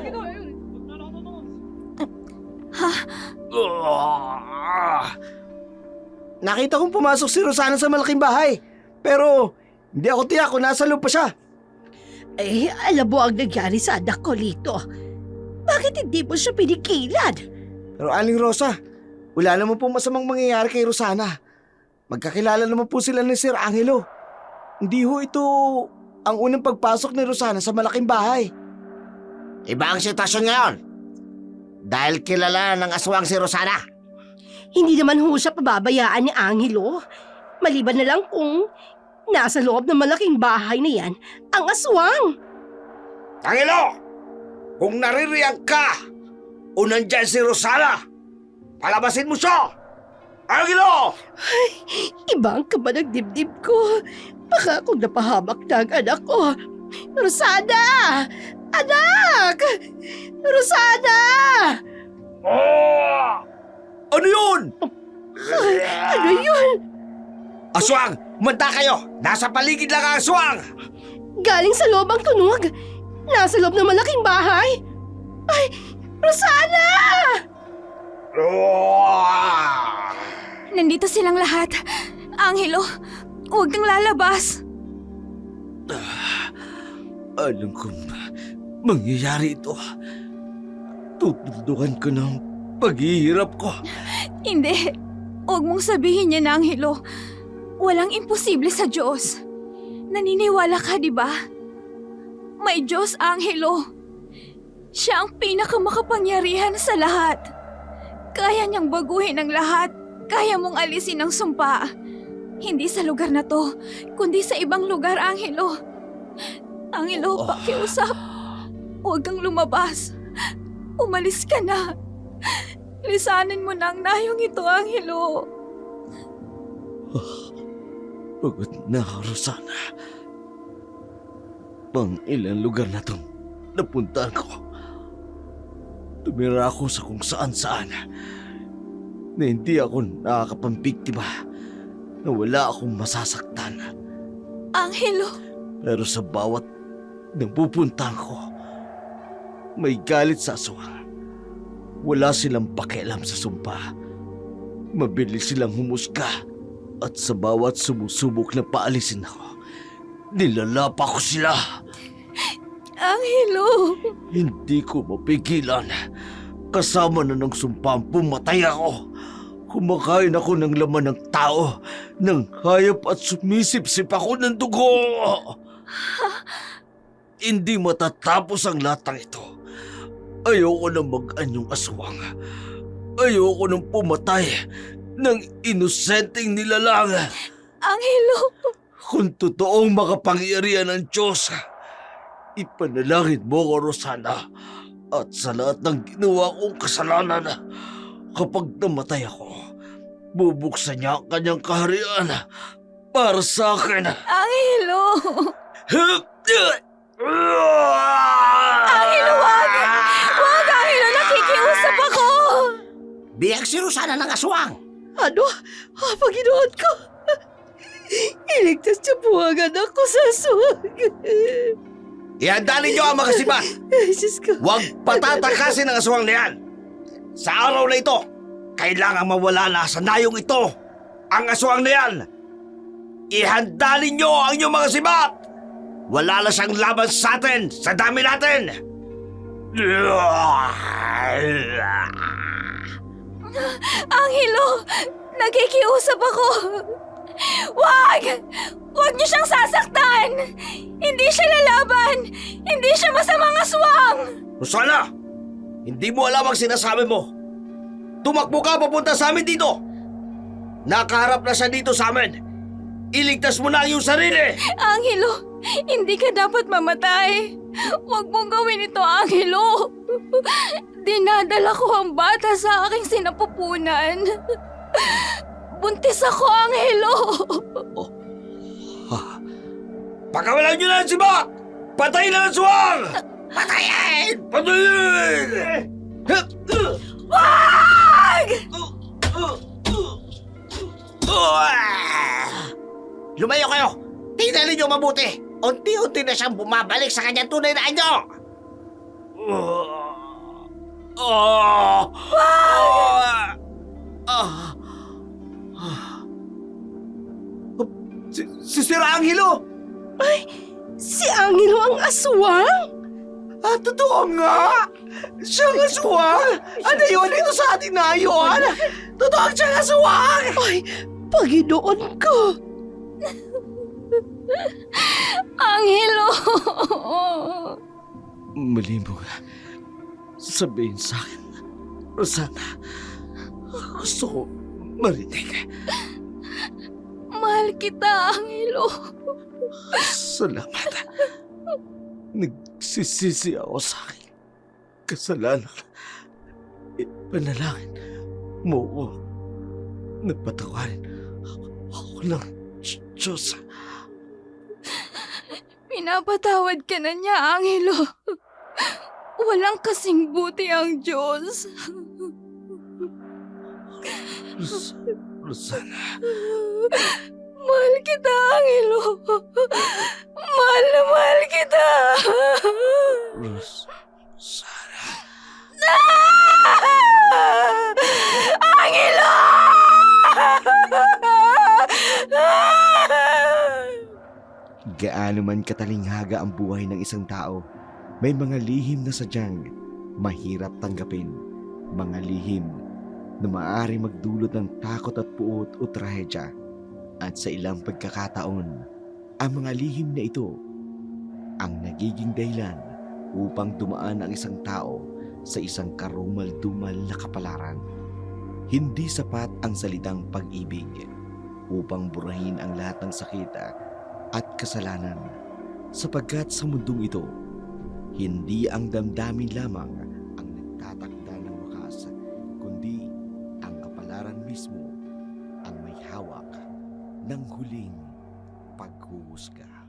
Nakita kong pumasok si Rosana sa malaking bahay. Pero hindi ako tiyak kung nasa loob pa siya. Eh, alam mo ang nangyari sa anak ko, Lito. Bakit hindi mo siya pinikilan? Pero Aling Rosa, wala naman pong masamang mangyayari kay Rosana. Magkakilala naman po sila ni Sir Angelo. Hindi ho ito ang unang pagpasok ni Rosana sa malaking bahay. Iba ang sitwasyon ngayon. Dahil kilala ng aswang si Rosana. Hindi naman ho siya pababayaan ni Angelo. Maliban na lang kung nasa loob ng malaking bahay na yan ang aswang. Angelo! Kung naririyan ka o nandyan si Rosana, palabasin mo siya! Angelo! Iba ang kaba ng dibdib ko. Baka akong napahamak na ang anak ko. Rosana! Anak! Rosana! Ano yun? Ano yun? Aswang! Manta kayo! Nasa paligid lang ang aswang! Galing sa loob ang tunog. Nasa loob ng malaking bahay. Ay, Rosana! Nandito silang lahat. Angelo, huwag kang lalabas. Alam kong mangyayari ito. Tutundukan ko ng paghihirap ko. Hindi. Huwag mong sabihin yan, Angelo. Walang imposible sa Diyos. Naniniwala ka, di ba? May Diyos, Angelo. Siya ang pinakamakapangyarihan sa lahat. Kaya niyang baguhin ang lahat. Kaya mong alisin ang sumpa. Hindi sa lugar na to, kundi sa ibang lugar, Angelo. Angelo, pakiusap. Huwag kang lumabas. Umalis ka na. Lisanin mo na ang nayong ito, Angelo. Pagod na ako, Rosana. Pang ilang lugar na itong napuntaan ko. Tumira ako sa kung saan-saan na hindi ako nakakapampiktima, na wala akong masasaktan. Angelo. Pero sa bawat napupuntahan ko, may galit sa aswang. Wala silang pakialam sa sumpa. Mabilis silang humusga At sa bawat sumusubok na paalisin ako, nilalapa ko sila. Angelo! Hindi ko mapigilan. Kasama na ng sumpang pumatay ako. Kumakain ako ng laman ng tao, ng hayop at sumisipsip ako ng dugo. Hindi matatapos ang lahat ng ito. Ayoko na mag-anyong aswang. Ayoko nang pumatay ng inosenteng nilalang. Angelo! Kung totoong makapangyarihan ng Diyos, ipanalangin mo ko, Rosana. At sa lahat ng ginawa kong kasalanan, kapag namatay ako, bubuksan niya ang kanyang kaharian para sa akin. Angelo! Angelo, wag! Wag, Angelo! Nakikiusap ako! Biyag si Rosana ng aswang. Ano? Panginoon ko! Iligtas niyo po ang anak ko sa aswang. Ihanda ninyo ang mga kasiba. Diyos ko. Huwag patatakasin ang aswang na yan. Sa araw na ito, kailangang mawala na sa nayong ito ang aswang na yan. Ihanda ninyo ang inyong mga sibat. Wala na siyang laban sa atin, sa dami natin. Angelo! Nakikiusap ako! Wag! Wag niyo siyang sasaktan! Hindi siya lalaban! Hindi siya masamang aswang! Rosana, hindi mo alam ang sinasabi mo. Tumakbo ka papunta sa amin dito. Nakaharap na siya dito sa amin. Iligtas mo na ang iyong sarili. Angelo, hindi ka dapat mamatay. Huwag mong gawin ito, Angelo. Dinadala ko ang bata sa aking sinapupunan. Buntis ako, Angelo. Pakawalan niyo na ang sibat! Patayin na ang aswang! Patayin! Patayin! Wag! Lumayo kayo! Tingnan ninyo mabuti! Unti-unti na siyang bumabalik sa kanyang tunay na anyo! Si Sir Angelo! Si Angelo ang aswang? Totoo nga! Siyang aswang! Ano yun? Ito sa atin na yun! Totoo siyang aswang! Ay, Panginoon ko! Angelo! Mali mo nga. Sabihin sa akin, Rosana. Gusto ko marinig. Mahal kita, Angelo. Salamat. Nagsisisi ako sa aking kasalanan. Ipanalangin mo ko. Napatawarin ako ng Diyos. Pinapatawad ka na niya, Angelo. Walang kasing buti ang Diyos. Rosana. Mahal kita, Angelo. Mahal na mahal kita. Rosana. Angelo! Gaano man katalinghaga ang buhay ng isang tao, may mga lihim na sadyang mahirap tanggapin. Mga lihim na maaari magdulot ng takot at puot o trahedya. At sa ilang pagkakataon, ang mga lihim na ito ang nagiging dahilan upang dumaan ang isang tao sa isang karumal-dumal na kapalaran. Hindi sapat ang salitang pag-ibig upang burahin ang lahat ng sakit at kasalanan, sapagkat sa mundong ito, hindi ang damdamin lamang ang nagtatakda ng wakas, kundi ang kapalaran mismo ang may hawak ng huling paghuhusga.